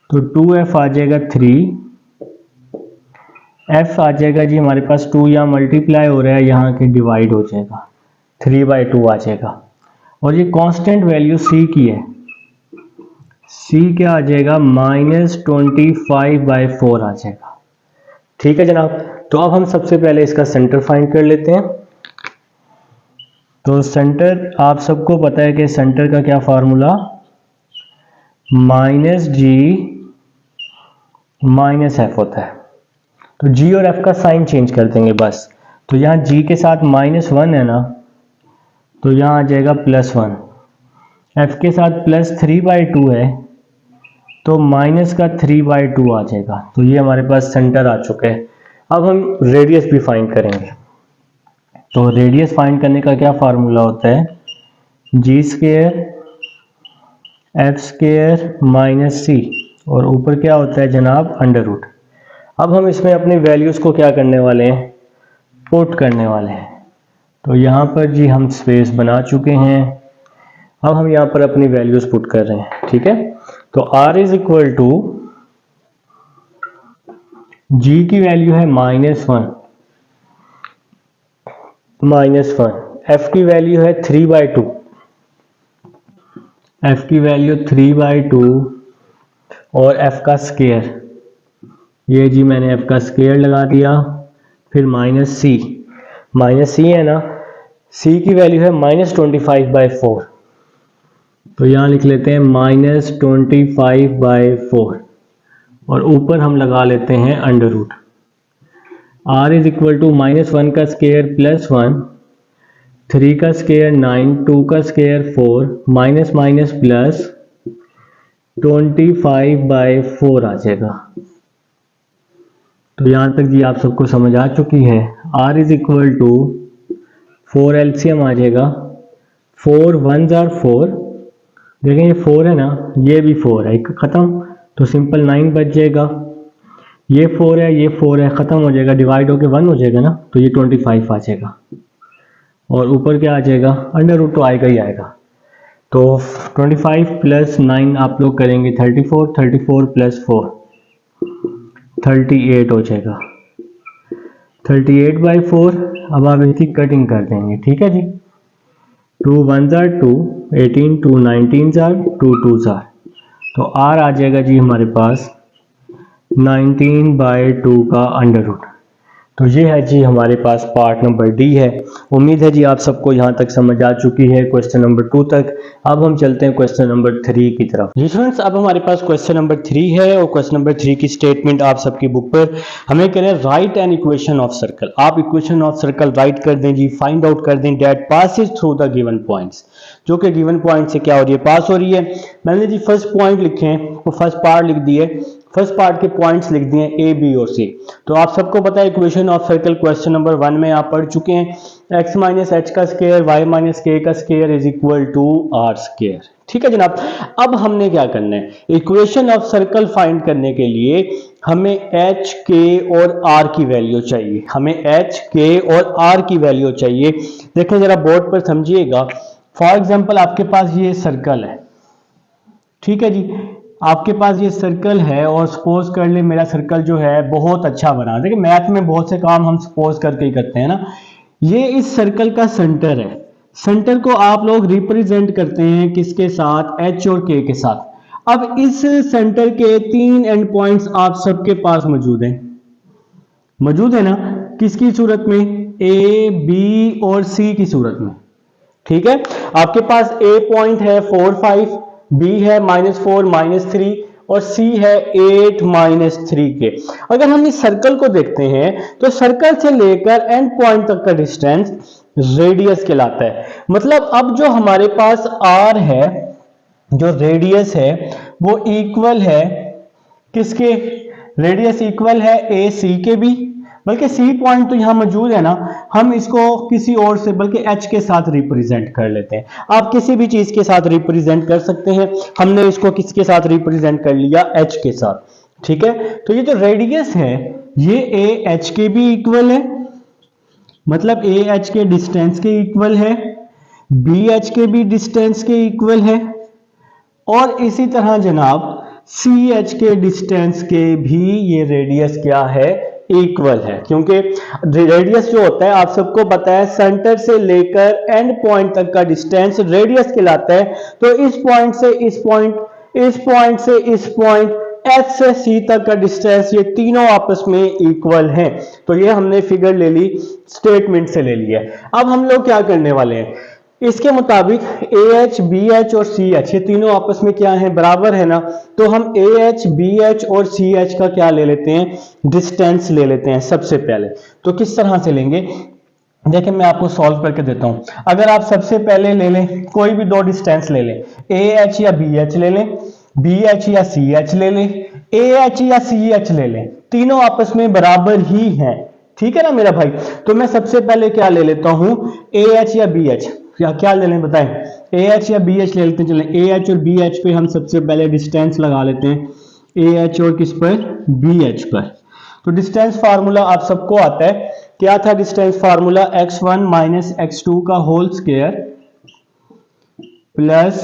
तो 2f आ जाएगा 3, f आ जाएगा जी हमारे पास 2 यहाँ मल्टीप्लाई हो रहा है, यहाँ के डिवाइड हो जाएगा, 3/2 आ जाएगा। और ये कांस्टेंट वैल्यू c की है, c क्या आ जाएगा, -25/4 आ जाएगा, ठीक है जनाब। तो अब हम सबसे पहले इसका सेंटर फाइंड कर लेते हैं। तो सेंटर आप सबको पता है कि सेंटर का क्या फार्मूला, -g - f होता है। तो g और f का साइन चेंज कर देंगे बस। तो यहाँ g के साथ -1 है ना, तो यहाँ आ जाएगा +1, f के साथ +3/2 है, तो -3/2 आ जाएगा। तो ये हमारे पास सेंटर आ चुका है। अब हम रेडियस भी फाइंड करेंगे। तो रेडियस फाइंड करने का क्या फार्मूला होता है, g² f² - c, और ऊपर क्या होता है जनाब, अंडर रूट। अब हम इसमें अपनी वैल्यूज को क्या करने वाले हैं, पुट करने वाले हैं। तो यहाँ पर जी हम स्पेस बना चुके हैं, अब हम यहाँ पर अपनी वैल्यूज पुट कर रहे हैं, ठीक है। तो r is equal to g की वैल्यू है -1, f की वैल्यू है 3/2, f की वैल्यू 3/2 और f का स्केयर, ये जी मैंने f का स्केयर लगा दिया, फिर -c है ना, c की वैल्यू है -25/4, तो यहाँ लिख लेते हैं -25/4 और ऊपर हम लगा लेते हैं under root. r is equal to -1 का स्केयर +1, 3 का स्केयर 9, 2 का स्केयर 4, माइनस माइनस प्लस 25/4 आ जाएगा। तो यहाँ तक जी आप सबको समझ आ चुकी है। r is equal to 4 LCM आ जाएगा, 4 1s are 4, देखें ये 4 है ना, ये भी 4 है, ख़त्म, तो सिंपल 9 बच जाएगा। ये 4 है, ये 4 है, ख़त्म हो जाएगा, डिवाइड होके 1 हो जाएगा ना, तो ये 25 आ जाएगा। और ऊपर क्या आ जाएगा, अंडर रूट तो आएगा ही आएगा। तो 25 + 9 आप लोग करेंगे 34, 34 + 4 38 हो जाएगा, 38/4। अब आप इसकी कटिंग कर देंगे, ठीक है जी। 2 1s are 2, 18, 2 19s are, 2 2s are, तो r आ जाएगा जी हमारे पास 19/2 का अंडर रूट। तो ये है जी हमारे पास पार्ट नंबर डी है। उम्मीद है जी आप सबको यहाँ तक समझ आ चुकी है क्वेश्चन नंबर 2 तक। अब हम चलते हैं क्वेश्चन नंबर 3 की तरफ। जी स्टूडेंट्स, अब हमारे पास क्वेश्चन नंबर 3 है और क्वेश्चन नंबर 3 की स्टेटमेंट आप सबकी बुक पर हमें कह रहे हैं write an equation of circle. आप इक्वेशन ऑफ सर्कल राइट कर दें जी, फाइंड आउट कर दें that passes through the given points, जो कि गिवन पॉइंट से क्या हो रही है, पास हो रही है। मैंने जी फर्स्ट पॉइंट लिखे हैं, तो फर्स्ट पार्ट लिख दिए, फर्स्ट पार्ट के पॉइंट्स लिख दिए ए बी और सी। तो आप सबको पता है equation of circle question number 1 में आप पढ़ चुके हैं, x - h का स्क्वायर y - k का square is equal to r square. ठीक है जनाब। अब हमने क्या करना है, इक्वेशन ऑफ सर्कल फाइंड करने के लिए हमें h k और r की वैल्यू चाहिए, हमें h k और r की वैल्यू चाहिए। देखें जरा बोर्ड पर समझिएगा। फॉर एग्जाम्पल आपके पास ये सर्कल है, ठीक है जी, आपके पास ये सर्कल है और सपोज कर ले मेरा सर्कल जो है बहुत अच्छा बना। देखिए मैथ में बहुत से काम हम सपोज करके ही करते हैं ना। ये इस सर्कल का सेंटर है, सेंटर को आप लोग रिप्रेजेंट करते हैं किसके साथ, एच और के के साथ। अब इस सेंटर के 3 एंड पॉइंट्स आप सबके पास मौजूद हैं, मौजूद है ना, किसकी सूरत में, ए बी और सी की सूरत में। ठीक है, आपके पास ए पॉइंट है 4 5, बी है -4 -3 और सी है 8 -3 के। अगर हम इस सर्कल को देखते हैं तो सर्कल से लेकर एंड पॉइंट तक का डिस्टेंस रेडियस कहलाता है। मतलब अब जो हमारे पास आर है, जो रेडियस है वो इक्वल है किसके, रेडियस इक्वल है ए सी के भी, बल्कि सी पॉइंट तो यहां मौजूद है ना, हम इसको किसी और से बल्कि एच के साथ रिप्रेजेंट कर लेते हैं। आप किसी भी चीज के साथ रिप्रेजेंट कर सकते हैं, हमने इसको किसके साथ रिप्रेजेंट कर लिया, एच के साथ। ठीक है, तो ये जो रेडियस है ये ए एच के भी इक्वल है, मतलब ए एच के डिस्टेंस के इक्वल है, बी एच के भी डिस्टेंस के इक्वल है, और इसी तरह जनाब सी एच के डिस्टेंस के भी ये रेडियस क्या है, इक्वल है। क्योंकि रेडियस जो होता है आप सबको पता है सेंटर से लेकर एंड पॉइंट तक का डिस्टेंस रेडियस कहलाता है। तो इस पॉइंट से इस पॉइंट, इस पॉइंट से इस पॉइंट, एच से सी तक का डिस्टेंस, ये तीनों आपस में इक्वल हैं। तो ये हमने फिगर ले ली, स्टेटमेंट से ले लिया। अब हम लोग क्या करने वाले हैं, इसके मुताबिक ए एच बी एच और सी एच ये तीनों आपस में क्या है, बराबर है ना। तो हम ए एच बी एच और सी एच का क्या ले लेते हैं, डिस्टेंस ले लेते हैं सबसे पहले। तो किस तरह से लेंगे, देखिए मैं आपको सॉल्व करके देता हूं। अगर आप सबसे पहले ले लें कोई भी दो डिस्टेंस ले लें, ए एच या बी एच ले लें, बी एच या सी एच ले लें, ए एच या सी एच ले लें, तीनों आपस में बराबर ही हैं। ठीक है ना मेरा भाई। तो मैं सबसे पहले क्या ले लेता हूं, ए एच या बी एच, क्या ले लें बताएं, ए एच या बी एच ले लेते हैं। चलें ए एच और बी एच पे हम सबसे पहले डिस्टेंस लगा लेते हैं, ए एच और किस पर, बी एच पर। तो डिस्टेंस फार्मूला आप सबको आता है, क्या था डिस्टेंस फार्मूला, x1 - x2 का whole square plus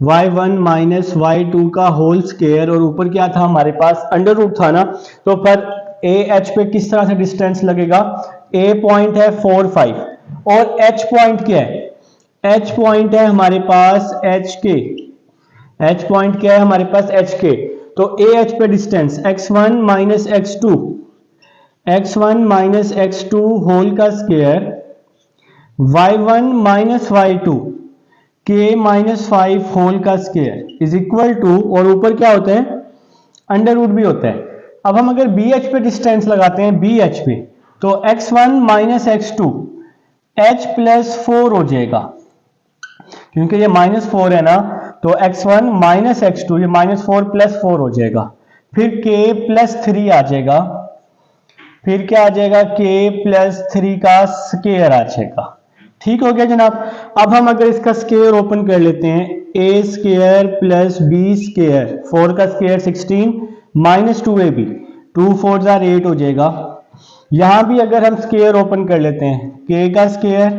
y1 minus y2 का होल स्क्वायर, और ऊपर क्या था हमारे पास, अंडर रूट था ना, तो पर ए एच पे किस तरह से डिस्टेंस लगेगा, ए पॉइंट है 4 5 और एच पॉइंट क्या है, एच पॉइंट है हमारे पास एच के, एच पॉइंट क्या है हमारे पास एच के, तो ए एच पे distance x1 minus x2, x1 minus x2 whole का स्क्वायर, y1 माइनस y2 के माइनस 5 होल का स्क्वायर इज इक्वल टू, और ऊपर क्या होता है, अंडर रूट भी होता है। अब हम अगर बी एच पे डिस्टेंस लगाते हैं, बी एच पे, तो x1 minus x2 h plus 4 हो जाएगा, क्योंकि ये माइनस 4 है ना, तो x1 माइनस x2, ये माइनस 4 प्लस 4 हो जाएगा, फिर k प्लस 3 आ जाएगा, फिर क्या आ जाएगा, k प्लस 3 का स्क्वायर आ जाएगा। ठीक हो गया जनाब। अब हम अगर इसका स्क्वायर ओपन कर लेते हैं, a square plus b square, 4 का स्क्वायर 16 माइनस 2ab, 2 4 8 हो जाएगा। यहां भी अगर हम स्क्वायर ओपन कर लेते हैं, k का square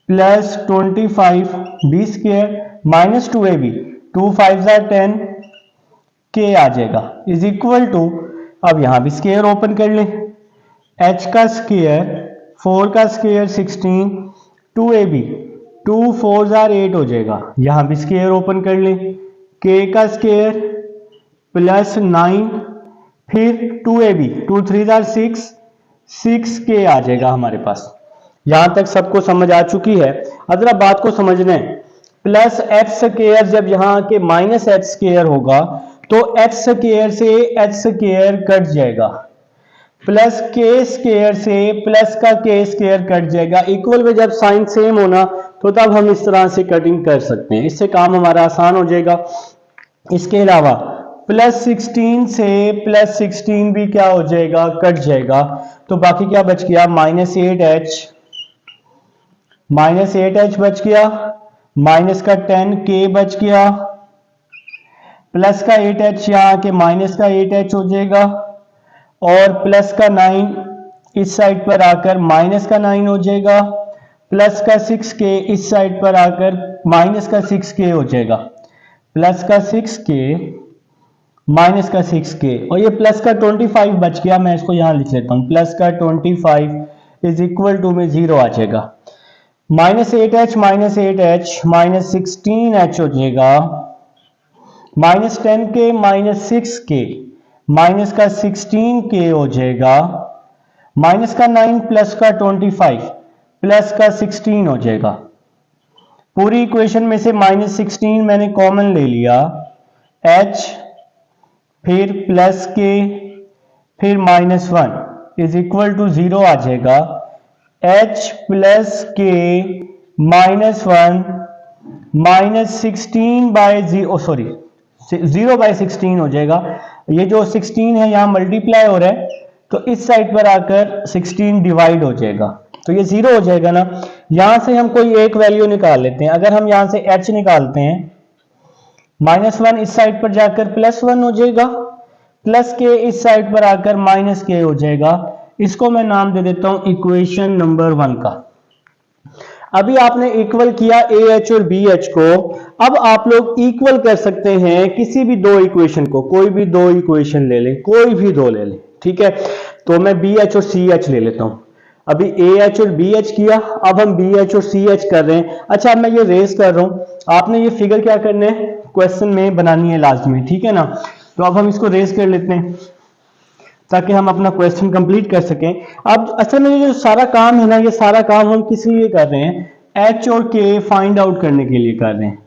plus 25 b square minus 2ab, 2 5 10 k आ जाएगा इज इक्वल टू, अब यहां भी स्क्वायर ओपन कर लें, h का स्क्वायर 4 का स्क्वायर 16, 2ab, 2 4 8 हो जाएगा, यहां भी स्क्वायर ओपन कर लें, k का स्क्वायर प्लस 9, फिर 2ab, 2 3 6, 6k आ जाएगा हमारे पास। यहां तक सबको समझ आ चुकी है। अब जरा बात को समझना है, प्लस एच स्क्वायर जब यहां के माइनस एच स्क्वायर होगा तो एच स्क्वायर से एच स्क्वायर कट जाएगा, प्लस के स्क्वायर से प्लस का के स्क्वायर कट जाएगा। इक्वल में जब साइन सेम होना तो तब हम इस तरह से कटिंग कर सकते हैं, इससे काम हमारा आसान हो जाएगा। इसके अलावा प्लस 16 से प्लस 16 भी क्या हो जाएगा, कट जाएगा, तो बाकी क्या बच गया, माइनस 8h, माइनस 8h बच गया, माइनस का 10k बच गया, प्लस का 8h यहाँ के माइनस का 8h हो जाएगा, और प्लस का 9 इस साइड पर आकर माइनस का 9 हो जाएगा, प्लस का 6k इस साइड पर आकर माइनस का 6k हो जाएगा, प्लस का 6k माइनस का 6k, और ये प्लस का 25 बच गया, मैं इसको यहां लिख लेता हूं, प्लस का 25 इज इक्वल टू में 0 आ जाएगा, minus 8h minus 8h minus 16h हो जाएगा, minus 10k minus 6k minus का 16k हो जाएगा, माइनस का 9 प्लस का 25 प्लस का 16 हो जाएगा। पूरी इक्वेशन में से माइनस 16 मैंने कॉमन ले लिया, h फिर प्लस के फिर माइनस 1 इज इक्वल टू 0 आ जाएगा, h plus K minus 1 minus 16 by 0, sorry 0 by 16 हो जाएगा। ये जो 16 है यहाँ मल्टीप्लाई हो रहा है, तो इस साइड पर आकर 16 डिवाइड हो जाएगा, तो ये 0 हो जाएगा ना। यहां से हम कोई एक वैल्यू निकाल लेते हैं, अगर हम यहां से h निकालते हैं, माइनस 1 इस साइड पर जाकर प्लस 1 हो जाएगा, प्लस के इस साइड पर आकर माइनस के हो जाएगा। इसको मैं नाम दे देता हूं इक्वेशन नंबर 1 का। अभी आपने इक्वल किया ए एच और बी एच को, अब आप लोग इक्वल कर सकते हैं किसी भी दो इक्वेशन को, कोई भी दो इक्वेशन ले लें, कोई भी दो ले लें, ठीक है। तो मैं बी एच और सी एच ले लेता हूं। अभी ए एच और बी एच किया, अब हम बी एच और सी एच कर रहे हैं। अच्छा, अब मैं ये रेस कर रहा हूं, आपने ये फिगर क्या करना है, क्वेश्चन में बनानी है लाजमी, ठीक है ना। तो अब हम इसको रेस कर लेते हैं ताकि हम अपना क्वेश्चन कंप्लीट कर सकें। अब असल में ये जो सारा काम है ना, ये सारा काम हम किस लिए कर रहे हैं, एच और के फाइंड आउट करने के लिए कर रहे हैं,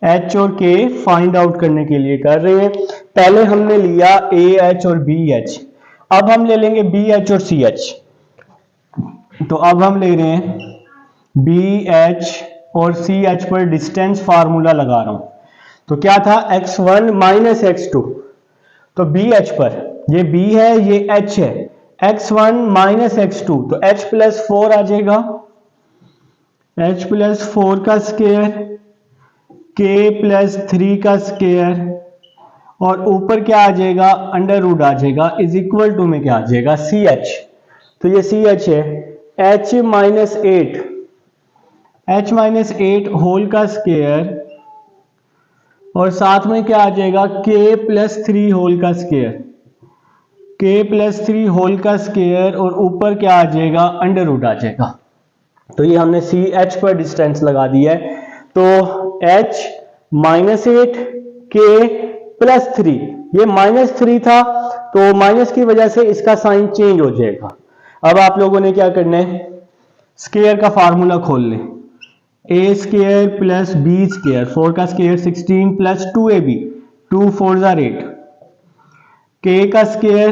एच और के फाइंड आउट करने के लिए कर रहे हैं। पहले हमने लिया ए एच और बी एच, अब हम ले लेंगे बी एच और सी एच। तो अब हम ले रहे हैं बी एच और सी एच पर डिस्टेंस फार्मूला लगा रहा हूं। तो क्या था, x1 माइनस x2, तो बी एच पर ये b है, ये h है, x1 माइनस x2, तो h प्लस 4 आ जाएगा, h प्लस 4 का स्क्वायर, k प्लस 3 का स्क्वायर, और ऊपर क्या आ जाएगा, अंडर रूट आ जाएगा, इज इक्वल टू में क्या आ जाएगा, सी एच। तो ये सी एच है, h minus 8, h minus 8 whole का स्क्वायर और साथ में क्या आ जाएगा k प्लस 3 होल का स्क्वायर, k प्लस 3 होल का स्क्वायर और ऊपर क्या आ जाएगा अंडर रूट आ जाएगा। तो ये हमने सी एच पर डिस्टेंस लगा दिया है। तो h माइनस 8 k प्लस 3, ये -3 था तो माइनस की वजह से इसका साइन चेंज हो जाएगा। अब आप लोगों ने क्या करना है, स्क्वायर का फार्मूला खोल लें, a square plus b square, 4 का स्क्वायर 16 प्लस 2ab, 2 4 8, k का स्क्वायर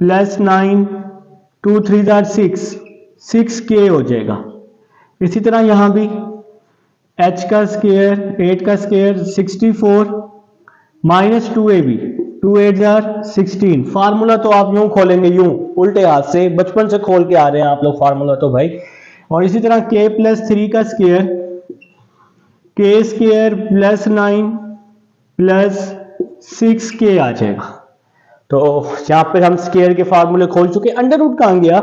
प्लस 9, 2 3 6, 6k हो जाएगा। इसी तरह यहां भी h का स्क्वायर 8 का स्क्वायर 64 माइनस 2ab, 2 8 16। फार्मूला तो आप यूं खोलेंगे, यूं उल्टे हाथ से, बचपन से खोल के आ रहे हैं आप लोग फार्मूला तो भाई। और इसी तरह k प्लस 3 का square, k square plus 9 plus 6k आ जाएगा। तो यहां पे हम स्क्वायर के फार्मूले खोल चुके। अंडर रूट कहां गया,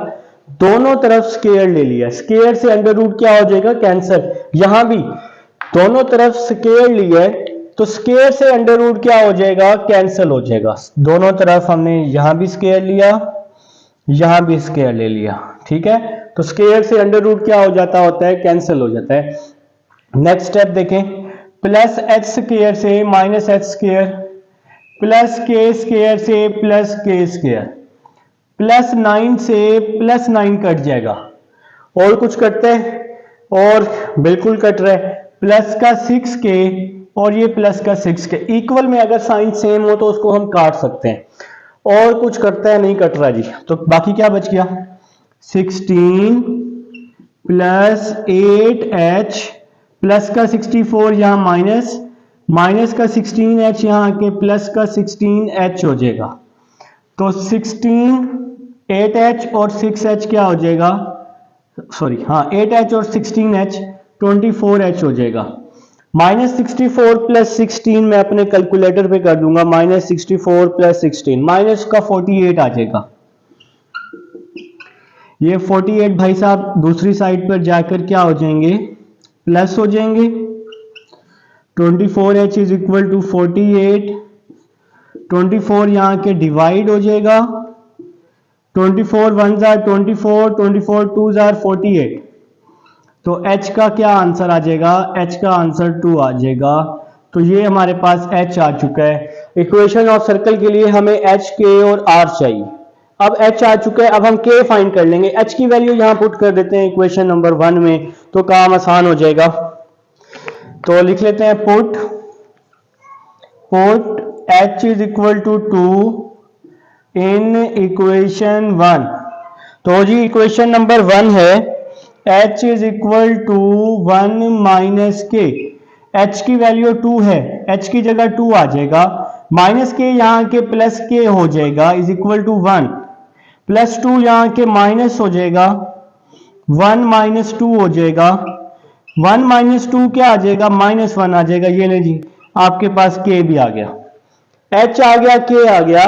दोनों तरफ स्क्वायर ले लिया, स्क्वायर से अंडर रूट क्या हो जाएगा कैंसिल। यहां भी दोनों तरफ स्क्वायर लिया है तो स्क्वायर से अंडर रूट क्या हो जाएगा कैंसिल हो जाएगा। दोनों तरफ हमने यहां भी स्क्वायर लिया, यहां भी स्क्वायर ले लिया, ठीक है। तो स्क्वायर से अंडर रूट क्या हो जाता होता है कैंसिल हो जाता है। नेक्स्ट स्टेप देखें, प्लस एच स्क्वायर से माइनस एच स्क्वायर, प्लस के स्क्वायर से प्लस के स्क्वायर, प्लस 9 से प्लस 9 कट जाएगा। और कुछ कटते हैं, और बिल्कुल कट रहा है, प्लस का 6k और ये प्लस का 6k। इक्वल में अगर साइन सेम हो तो उसको हम काट सकते हैं। और कुछ करता है, नहीं कट रहा जी, तो बाकी क्या बच गया, 16 प्लस 8h प्लस का 64 यहां माइनस, माइनस का 16h यहां आके प्लस का 16h हो जाएगा। तो 16 8h और 6h क्या हो जाएगा, सॉरी हाँ 8h और 16h 24h हो जाएगा। -64 प्लस 16 मैं अपने कैलकुलेटर पे कर दूंगा, -64 प्लस 16 माइनस का 48 आ जाएगा। ये 48 भाई साहब दूसरी साइड पर जाकर क्या हो जाएंगे, प्लस हो जाएंगे। 24h इज इक्वल टू 48, 24 यहां के डिवाइड हो जाएगा, 24 1 24, 24 2 48। तो h का क्या आंसर आ जाएगा, h का आंसर 2 आ जाएगा। तो ये हमारे पास h आ चुका है। इक्वेशन ऑफ सर्कल के लिए हमें h, k और r चाहिए। अब h आ चुका है, अब हम k फाइंड कर लेंगे। h की वैल्यू यहां पुट कर देते हैं इक्वेशन नंबर 1 में, तो काम आसान हो जाएगा। तो लिख लेते हैं put h is equal to 2 in equation 1। तो जी इक्वेशन नंबर 1 है h is equal to 1 minus K, h की वैल्यू 2 है, h की जगह 2 आ जाएगा, माइनस के यहाँ के प्लस के हो जाएगा इज इक्वल टू 1, प्लस 2 यहाँ के माइनस हो जाएगा, 1 माइनस 2 हो जाएगा, 1 माइनस 2 क्या आ जाएगा, -1 आ जाएगा। ये ले जी आपके पास k भी आ गया, h आ गया, k आ गया,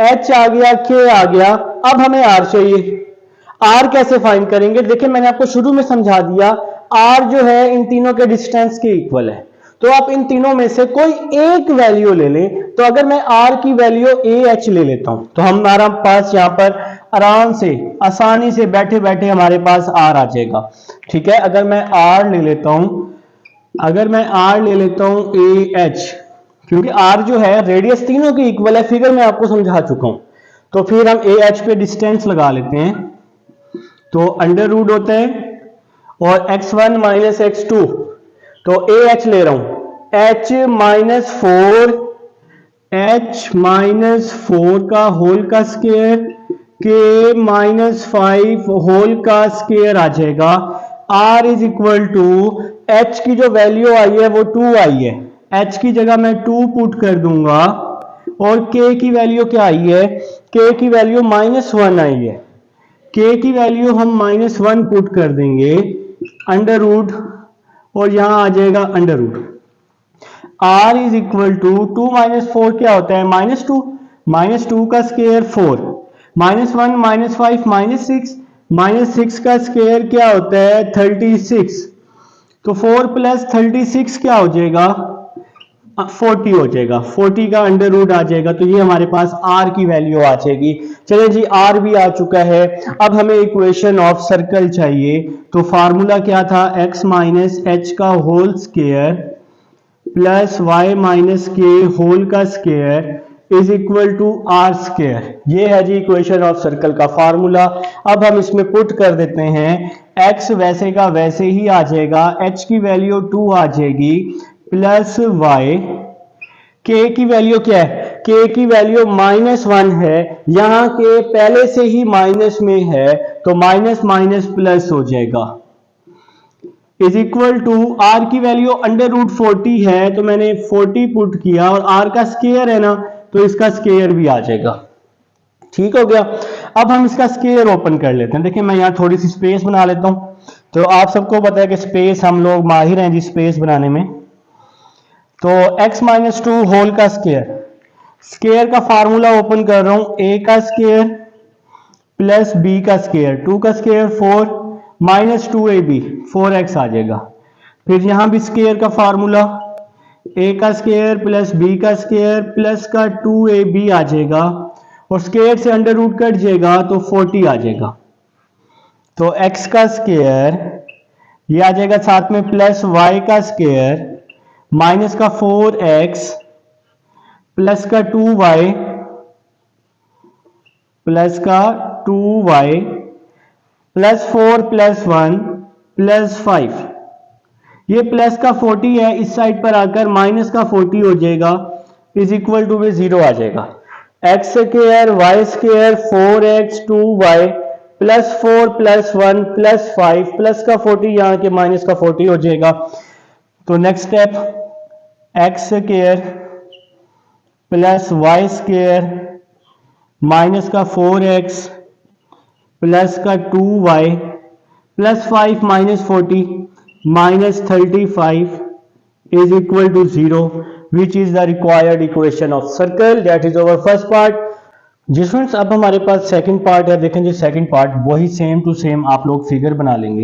h आ गया, k आ गया। अब हमें r चाहिए। r कैसे फाइंड करेंगे, देखिए मैंने आपको शुरू में समझा दिया, r जो है इन तीनों के डिस्टेंस के इक्वल है। तो आप इन तीनों में से कोई एक वैल्यू ले लें। तो अगर मैं r की वैल्यू ah ले लेता हूं तो हमारा पास यहां पर आराम से आसानी से बैठे बैठे हमारे पास r आ जाएगा, ठीक है। अगर मैं r ले लेता हूं, अगर मैं r ले लेता हूं ah, क्योंकि r जो है रेडियस तीनों के इक्वल है, फिगर मैं आपको समझा चुका हूं। तो फिर हम ah पे डिस्टेंस लगा लेते हैं, तो अंडर रूट होता है और x1 माइनस x2, तो ah ले रहा हूं, h माइनस 4 का होल का स्क्वायर, k माइनस 5 होल का स्क्वायर आ जाएगा। r is equal to h की जो वैल्यू आई है वो 2 आई है, h की जगह मैं 2 पुट कर दूंगा, और k की वैल्यू क्या आई है, k की वैल्यू -1 आई है, k की वैल्यू हम -1 पुट कर देंगे, अंडर रूट, और यहां आ जाएगा under root. r is equal to 2 minus 4 क्या होता है, -2, -2 का स्क्वायर 4, -1 -5 -6, -6 का स्क्वायर क्या होता है 36, तो 4 प्लस 36 क्या हो जाएगा, 40 हो जाएगा। 40 का अंडर रूट आ जाएगा, तो ये हमारे पास r की वैल्यू आ जाएगी। चलिए जी, r भी आ चुका है। अब हमें इक्वेशन ऑफ सर्कल चाहिए, तो फार्मूला क्या था, x माइनस एच का whole square plus y minus K whole का square is equal to R square. ये है जी इक्वेशन ऑफ सर्कल का फार्मूला। अब हम इसमें पुट कर देते हैं, x वैसे का वैसे ही आ जाएगा, h की वैल्यू 2 आ जाएगी प्लस y, k की वैल्यू क्या है, k की वैल्यू -1 है, यहां के पहले से ही माइनस में है तो माइनस माइनस प्लस हो जाएगा, इज इक्वल टू r की वैल्यू अंडर रूट 40 है तो मैंने 40 पुट किया, और r का स्क्वायर है ना तो इसका स्क्वायर भी आ जाएगा। ठीक हो गया। अब हम इसका स्क्वायर ओपन कर लेते हैं। देखिए मैं यहाँ थोड़ी सी स्पेस बना लेता हूं, तो आप सबको पता है कि स्पेस हम लोग माहिर हैं जी स्पेस बनाने में। तो x माइनस 2 होल का स्क्वायर, स्क्वायर का फार्मूला ओपन कर रहा हूं, a का स्क्वायर प्लस b का स्क्वायर, 2 का स्क्वायर 4 माइनस 2ab 4x आ जाएगा। फिर यहां भी स्क्वायर का फार्मूला, a का स्क्वायर प्लस b का स्क्वायर प्लस का 2ab आ जाएगा, और स्क्वायर से अंडर रूट कट जाएगा तो 40 आ जाएगा। तो x का स्क्वायर ये आ जाएगा, साथ में प्लस y का स्क्वायर माइनस का 4x प्लस का 2y प्लस का 2y प्लस 4 प्लस 1 प्लस 5, ये प्लस का 40 है, इस साइड पर आकर माइनस का 40 हो जाएगा, इज इक्वल टू 0 आ जाएगा। X square Y square 4x 2y plus 4 plus 1 plus 5 plus का 40, यहाँ के माइनस का 40 हो जाएगा। तो next step, x square plus Y square minus का 4x प्लस का 2y plus 5 minus 40 minus 35 is equal to 0, which is the required equation of circle. That is our first part. जी स्टूडेंट्स, अब हमारे पास सेकंड पार्ट है। देखें जी second part वही सेम टू सेम आप लोग फिगर बना लेंगे।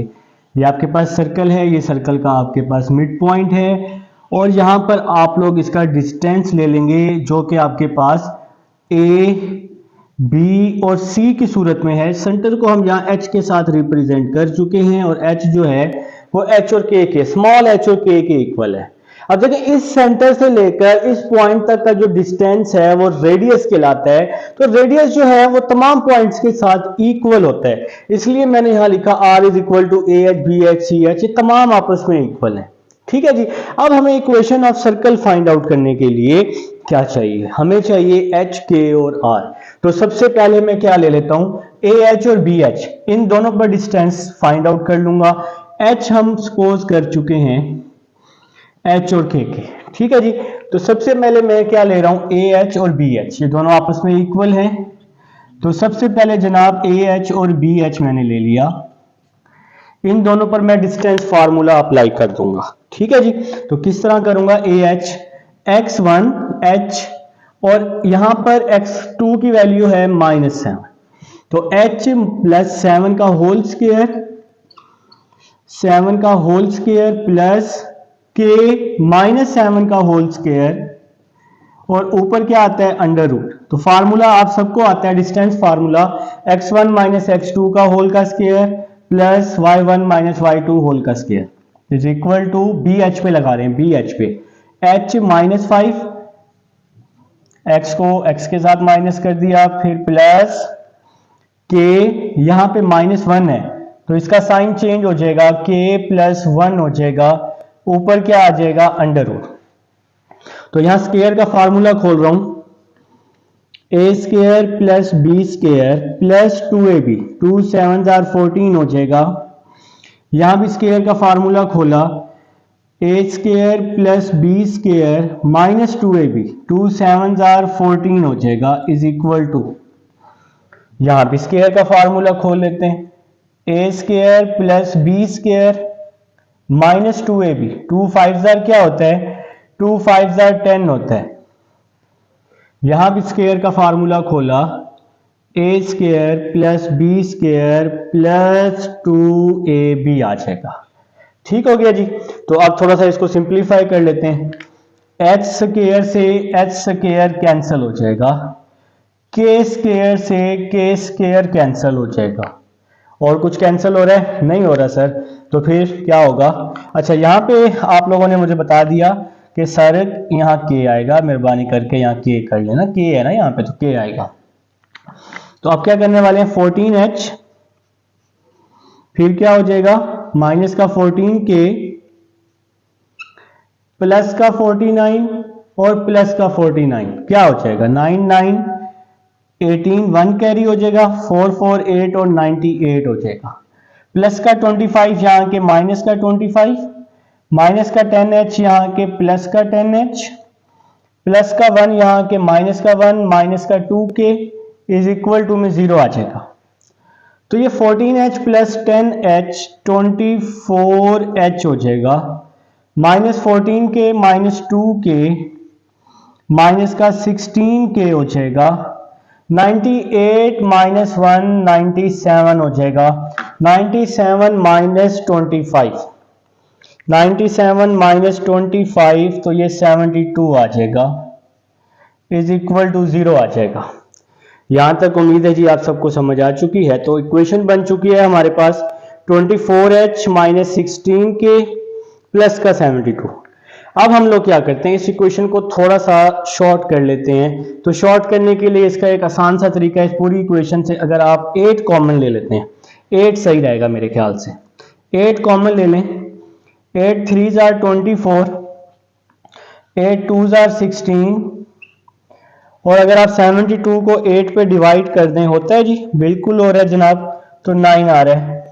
ये आपके पास सर्कल है, ये सर्कल का आपके पास मिड पॉइंट है, और यहाँ पर आप लोग इसका डिस्टेंस ले लेंगे जो कि आपके पास ए बी और सी की सूरत में है। सेंटर को हम यहाँ एच के साथ रिप्रेजेंट कर चुके हैं, और एच जो है वो एच और के स्मॉल एच और के इक्वल है। अब देखिए इस सेंटर से लेकर इस पॉइंट तक का जो डिस्टेंस है वो रेडियस कहलाता है। तो रेडियस जो है वो तमाम पॉइंट्स के साथ इक्वल होता है, इसलिए मैंने यहां लिखा r is equal to A H B H C H, ये तमाम आपस में इक्वल है। ठीक है जी। अब हमें equation of circle find out करने के लिए क्या चाहिए, हमें चाहिए एच के और आर। तो सबसे पहले मैं क्या ले लेता हूं, ए एच और बी एच, इन दोनों पर डिस्टेंस फाइंड आउट कर लूंगा। एच हम सपोज कर चुके हैं एच और के। ठीक है जी। तो सबसे पहले मैं क्या ले रहा हूं, ए एच और बी एच, ये दोनों आपस में इक्वल हैं। तो सबसे पहले जनाब ए एच और बी एच मैंने ले लिया, इन दोनों पर मैं डिस्टेंस फार्मूला अप्लाई कर दूंगा। ठीक है जी। तो किस तरह करूंगा, ए एच x1 h, और यहां पर x2 की वैल्यू है -7, तो h प्लस 7 का होल स्क्वायर, 7 का होल स्क्वायर प्लस k -7 का होल स्क्वायर, और ऊपर क्या आता है अंडर रूट। तो फार्मूला आप सबको आता है, distance formula x1 minus x2 का होल का square plus y1 minus y2 whole का square is equal to B H पे लगा रहे हैं, बी एच पे h -5, x को x के साथ माइनस कर दिया, फिर प्लस k, यहां पे -1 है तो इसका साइन चेंज हो जाएगा, k प्लस 1 हो जाएगा, ऊपर क्या आ जाएगा अंडर रूट। तो यहां स्क्वायर का फार्मूला खोल रहा हूं, A square plus B square plus 2ab, 2 7 14 हो जाएगा। यहां भी स्क्वायर का फार्मूला खोला, A square plus B square minus 2ab, 2 7 14 हो जाएगा, इज इक्वल टू, यहां भी स्क्वायर का फार्मूला खोल लेते हैं, A square plus B square minus 2ab, 2 5 क्या होता है, 2 5 10 होता है। यहां भी स्क्वायर का फार्मूला खोला, A square plus B square plus 2ab आ जाएगा। ठीक हो गया जी। तो अब थोड़ा सा इसको सिंप्लीफाई कर लेते हैं। एच स्क्वायर से एच स्क्वायर कैंसिल हो जाएगा, के स्क्वायर से के स्क्वायर कैंसिल हो जाएगा, और कुछ कैंसिल हो रहा है? नहीं हो रहा सर। तो फिर क्या होगा? अच्छा, यहाँ पे आप लोगों ने मुझे बता दिया कि सर यहाँ के आएगा, मेहरबानी करके यहाँ के कर लेना, के है ना यहाँ पे, तो के आएगा। तो आप क्या करने वाले हैं? 14h, फिर क्या हो जाएगा? माइनस का 14k प्लस का 49 और प्लस का 49, क्या हो जाएगा? 9 9 18, 1 कैरी हो जाएगा, 4 4 8 और 98 हो जाएगा। प्लस का 25 यहाँ के माइनस का 25, माइनस का 10h यहाँ के प्लस का 10h, प्लस का 1 यहाँ के माइनस का 1, माइनस का 2k इज इक्वल टू में 0 आ जाएगा। तो ये 14h प्लस 10h 24h हो जाएगा, minus 14k minus 2k minus का 16k हो जाएगा, 98 माइनस 1 97 हो जाएगा, 97 माइनस 25, 97 माइनस 25 तो ये 72 आ जाएगा, इज इक्वल टू 0 आ जाएगा। यहां तक उम्मीद है जी आप सबको समझ आ चुकी है। तो इक्वेशन बन चुकी है हमारे पास 24h माइनस 16k प्लस का 72। अब हम लोग क्या करते हैं, इस इक्वेशन को थोड़ा सा शॉर्ट कर लेते हैं। तो शॉर्ट करने के लिए इसका एक आसान सा तरीका है, इस पूरी इक्वेशन से अगर आप 8 कॉमन ले लेते हैं, 8 सही रहेगा मेरे ख्याल से, 8 कॉमन ले लें। 8 3 जार 24, 8 2 जार 16, और अगर आप 72 को 8 पे डिवाइड कर दें, होता है जी, बिल्कुल हो रहा है जनाब, तो 9 आ रहा है,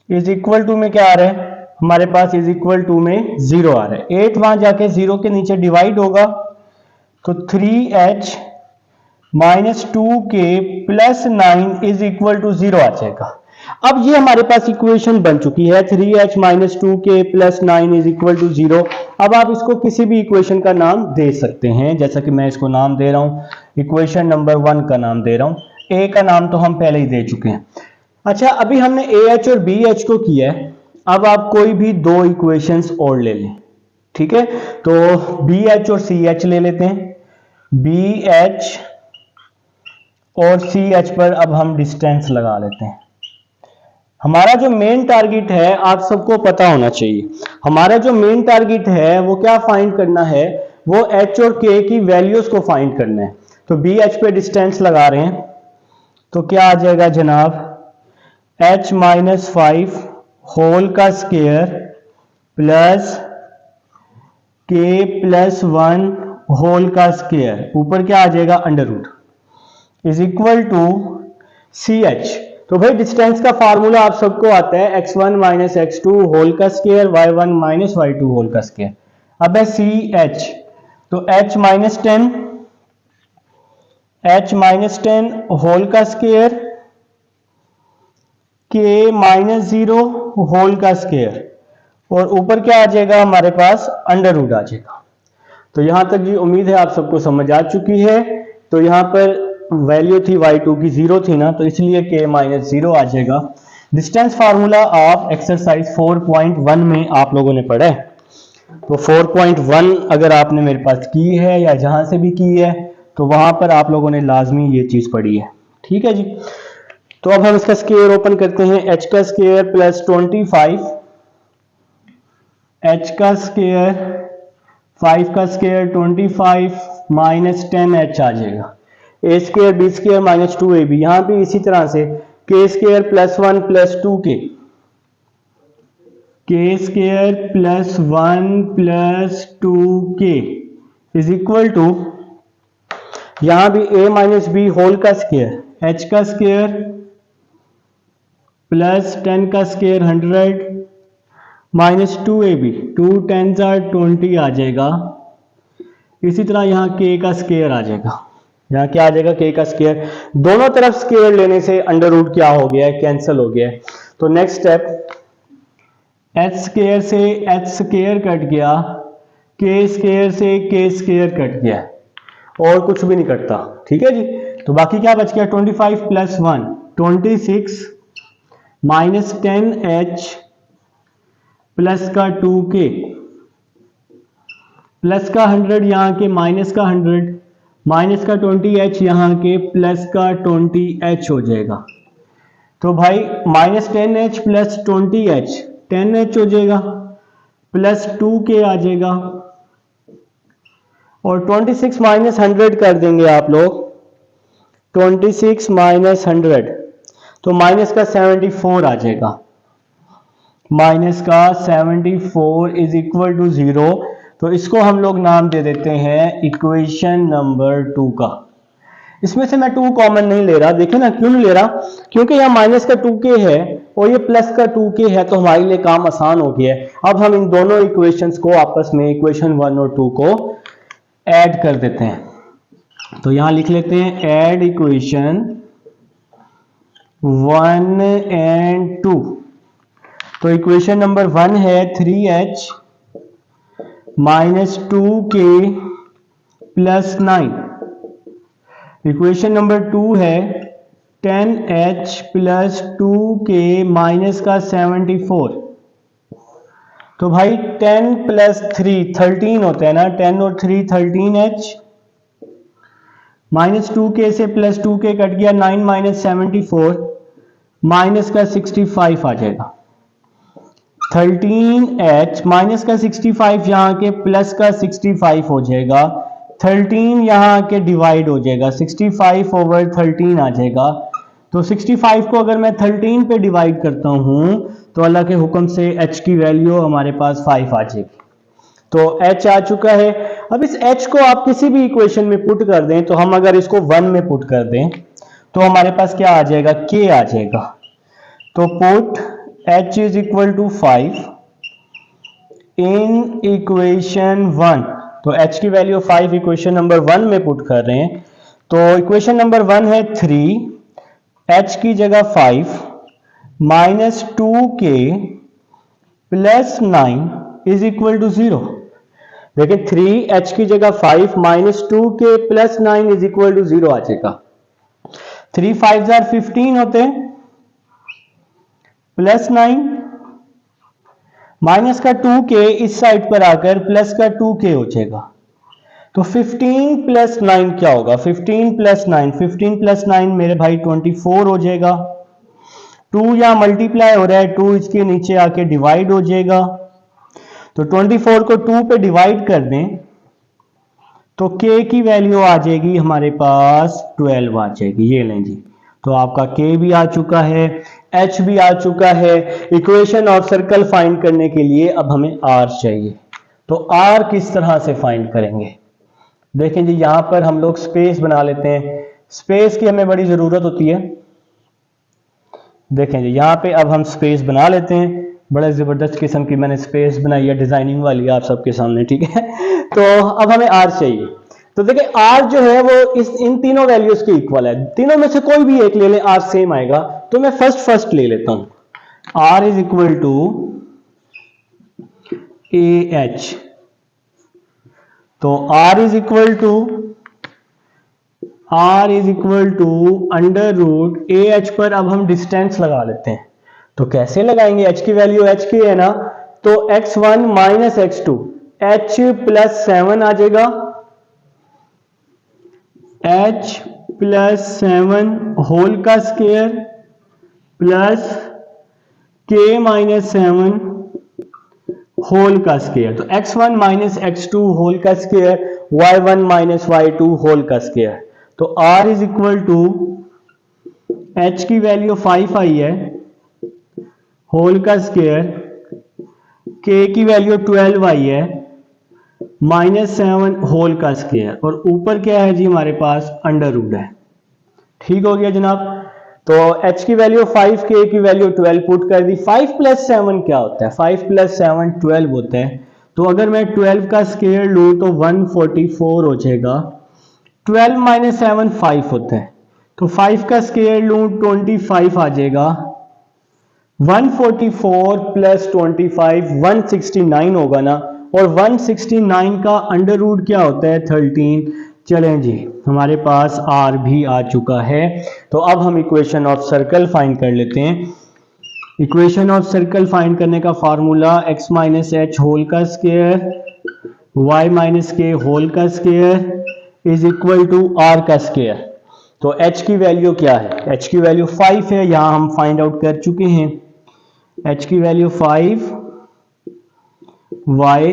इज इक्वल टू में क्या आ रहा है हमारे पास? इज इक्वल टू में 0 आ रहा है। 8 वहां जाके 0 के नीचे डिवाइड होगा, तो 3h minus 2k plus 9 is equal to 0 आ जाएगा। अब ये हमारे पास इक्वेशन बन चुकी है, 3h minus 2k plus 9 is equal to 0। अब आप इसको किसी भी इक्वेशन का नाम दे सकते हैं, जैसा कि मैं इसको नाम दे रहा हूं, इक्वेशन नंबर 1 का नाम दे रहा हूं। ए का नाम तो हम पहले ही दे चुके हैं। अच्छा, अभी हमने AH और BH को किया है, अब आप कोई भी दो इक्वेशंस और ले लें, ठीक है? तो BH और CH ले लेते हैं। BH और CH पर अब हम डिस्टेंस लगा लेते हैं। हमारा जो मेन टारगेट है, आप सबको पता होना चाहिए, हमारा जो मेन टारगेट है वो क्या फाइंड करना है? वो H और K की वैल्यूज को फाइंड करना है। तो BH पे डिस्टेंस लगा रहे हैं, तो क्या आ जाएगा जनाब? H माइनस 5 होल का square plus K plus 1 whole का स्क्वायर, ऊपर क्या आ जाएगा? Under root, is equal to CH। तो भाई डिस्टेंस का फार्मूला आप सबको आता है, x1 माइनस x2 होल का square, y1 minus y2 whole का स्क्वायर। अब है CH, तो h माइनस 10 होल का स्क्वायर, k माइनस 0 होल का स्क्वायर, और ऊपर क्या आ जाएगा हमारे पास? अंडर रूट आ जाएगा। तो यहां तक जी उम्मीद है आप सबको समझ आ चुकी है। तो यहां पर वैल्यू थी y2 की 0 थी ना, तो इसलिए k माइनस 0 आ जाएगा। डिस्टेंस फार्मूला आप एक्सरसाइज 4.1 में आप लोगों ने पढ़ा है। तो 4.1 अगर आपने मेरे पास की है या जहां से भी की है, तो वहां पर आप लोगों ने लाजमी ये चीज पढ़ी है, ठीक है जी। तो अब हम इसका स्क्वायर ओपन करते हैं। h का स्क्वायर प्लस 25, h का स्क्वायर 5 का स्क्वायर 25 माइनस 10h आ जाएगा। A square B square minus 2ab, यहां भी इसी तरह से k square plus 1 plus 2k, k square plus 1 plus 2k is equal to, यहां भी a माइनस बी होल का स्क्वायर, h का स्क्वायर प्लस 10 का स्क्वायर 100 माइनस 2ab, 2 10 20 आ जाएगा। इसी तरह यहाँ k का स्क्वायर आ जाएगा, यहाँ क्या आ जाएगा? k का स्क्वायर। दोनों तरफ स्क्वायर लेने से अंडर रूट क्या हो गया है? कैंसिल हो गया है। तो नेक्स्ट स्टेप, h स्क्वायर से h स्क्वायर कट गया, k स्क्वायर से k स्क्वायर कट गया, और कुछ भी नहीं कटता, ठीक है जी। तो बाकी क्या बच गया? 25 प्लस 1 26 माइनस 10h प्लस का 2k प्लस का 100 यहाँ के माइनस का 100 माइनस का 20h यहाँ के प्लस का 20h हो जाएगा। तो भाई minus 10h plus 20h 10h हो जाएगा प्लस 2k आ जाएगा और 26 माइनस 100 कर देंगे आप लोग 26 माइनस 100 तो माइनस का 74 आ जाएगा। माइनस का 74 इज इक्वल टू 0। तो इसको हम लोग नाम दे देते हैं इक्वेशन नंबर 2 का। इसमें से मैं 2 कॉमन नहीं ले रहा, देखें ना क्यों नहीं ले रहा, क्योंकि यहाँ माइनस का 2k है और ये प्लस का 2k है तो हमारे लिए काम आसान हो गया है। अब हम इन दोनों इक्वेशंस को आपस में इक्वेशन 1 और 2 को ऐड कर देते हैं। तो यहां लिख लेते हैं ऐड इक्वेशन 1 एंड 2। तो इक्वेशन नंबर 1 है 3h minus 2k plus 9। Equation number 2 है 10h प्लस 2k माइनस का 74। तो भाई 10 प्लस 3 13 होता है ना, 10 और 3 13h माइनस 2k से प्लस 2k कट गया 9 माइनस 74 माइनस का 65 आ जाएगा। 13h माइनस का 65 यहाँ के प्लस का 65 हो जाएगा। 13 यहाँ के डिवाइड हो जाएगा 65 ओवर 13 आ जाएगा। तो 65 को अगर मैं 13 पे डिवाइड करता हूं तो अल्लाह के हुक्म से h की वैल्यू हमारे पास 5 आ जाएगी। तो h आ चुका है। अब इस h को आप किसी भी इक्वेशन में पुट कर दें, तो हम अगर इसको 1 में पुट कर दें तो हमारे पास क्या आ जाएगा, k आ जाएगा। तो put h is equal to 5 in equation 1। तो h की वैल्यू 5 इक्वेशन नंबर 1 में पुट कर रहे हैं। तो इक्वेशन नंबर 1 है 3, h की जगह 5 minus 2k plus 9 is equal to 0। देखिए 3h की जगह 5 minus 2k plus 9 is equal to 0 आ जाएगा। 3 5 15 होते हैं प्लस 9 माइनस का 2k इस साइड पर आकर प्लस का 2k हो जाएगा। तो 15 प्लस 9 क्या होगा, 15 प्लस 9 15 प्लस 9 मेरे भाई 24 हो जाएगा। 2 यहां मल्टीप्लाई हो रहा है, 2 इसके नीचे आके डिवाइड हो जाएगा। तो 24 को 2 पे डिवाइड कर दें तो k की वैल्यू आ जाएगी हमारे पास 12 आ जाएगी। ये लें जी, तो आपका k भी आ चुका है, h भी आ चुका है। इक्वेशन ऑफ सर्कल फाइंड करने के लिए अब हमें r चाहिए। तो r किस तरह से फाइंड करेंगे, देखें जी यहां पर हम लोग स्पेस बना लेते हैं। स्पेस की हमें बड़ी जरूरत होती है। देखें जी यहां पे अब हम स्पेस बना लेते हैं। बड़ा जबरदस्त किस्म की मैंने स्पेस बनाई है, डिजाइनिंग वाली आप सबके सामने, ठीक है। तो अब हमें r चाहिए। तो देखिए r जो है वो इन तीनों वैल्यूज के इक्वल है। तीनों में से कोई भी एक ले लें, r सेम आएगा। तो मैं फर्स्ट ले लेता हूं। r is equal to ah। तो r is equal to under root ah पर अब हम डिस्टेंस लगा लेते हैं। तो कैसे लगाएंगे, h की वैल्यू h की है ना, तो x1 minus x2 h plus 7 आ जाएगा। h प्लस 7 होल का square plus k minus 7 whole का स्क्वायर। तो x1 माइनस x2 होल का square, y1 minus y2 whole का स्क्वायर। तो r is equal to h की वैल्यू 5 आई है होल का स्क्वायर, k की वैल्यू 12 आई है माइनस 7 होल का स्क्वायर, और ऊपर क्या है जी हमारे पास अंडर रूट है। ठीक हो गया जनाब। तो h की वैल्यू 5, k की वैल्यू 12 पुट कर दी। 5 प्लस 7 क्या होता है, 5 प्लस 7 12 होता है। तो अगर मैं 12 का स्क्वायर लूं तो 144 हो जाएगा। 12 माइनस 7 5 होता है, तो 5 का स्क्वायर लूं 25 आ जाएगा। 144 प्लस 25 169 होगा ना, और 169 का अंडर रूट क्या होता है 13। चलें जी हमारे पास r भी आ चुका है। तो अब हम इक्वेशन ऑफ सर्कल फाइंड कर लेते हैं। इक्वेशन ऑफ सर्कल फाइंड करने का formula x minus H whole का square y minus K whole का square is equal to r का स्क्वायर। तो h की वैल्यू क्या है? h की वैल्यू 5 है, यहां हम फाइंड आउट कर चुके हैं। h की वैल्यू 5, y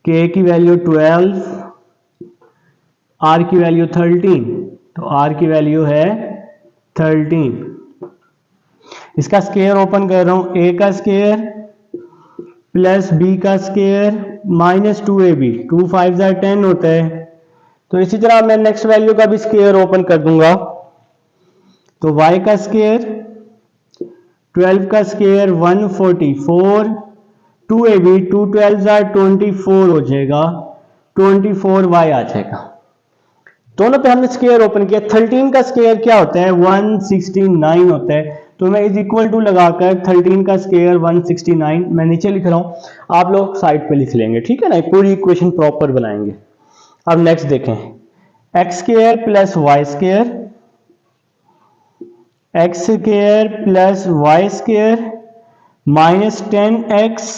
k की वैल्यू 12, r की वैल्यू 13। तो r की वैल्यू है 13। इसका स्क्वायर ओपन कर रहा हूं, a का स्क्वायर प्लस b का स्क्वायर माइनस 2ab, 2 5 10 होता है। तो इसी तरह मैं नेक्स्ट वैल्यू का भी स्क्वायर ओपन कर दूंगा। तो y का स्क्वायर 12 का स्क्वायर 144, 2ab, 2 12 24 हो जाएगा, 24y आ जाएगा। दोनों पे हमने स्क्वायर ओपन किया। 13 का स्क्वायर क्या होता है? 169 होता है। तो मैं इज इक्वल टू लगाकर 13 का स्क्वायर 169 मैं नीचे लिख रहा हूं, आप लोग साइड पे लिख लेंगे, ठीक है ना? पूरी इक्वेशन प्रॉपर बनाएंगे। अब नेक्स्ट देखें, x square plus Y square, x square plus Y square minus 10x,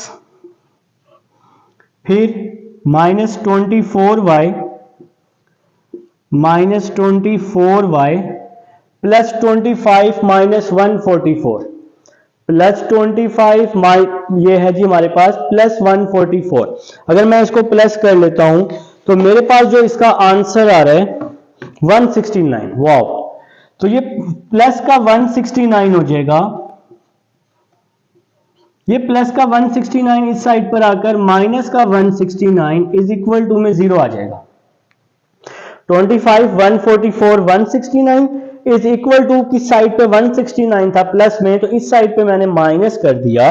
फिर minus 24y, minus 24y plus 25 minus 144, plus 25 ये है जी हमारे पास प्लस 144। अगर मैं इसको प्लस कर लेता हूं तो मेरे पास जो इसका आंसर आ रहा है 169। वाओ! तो ये प्लस का 169 हो जाएगा, ये प्लस का 169 इस साइड पर आकर माइनस का 169 इज इक्वल टू में 0 आ जाएगा। 25 144 169 इज इक्वल टू किस साइड पे 169 था प्लस में, तो इस साइड पे मैंने माइनस कर दिया।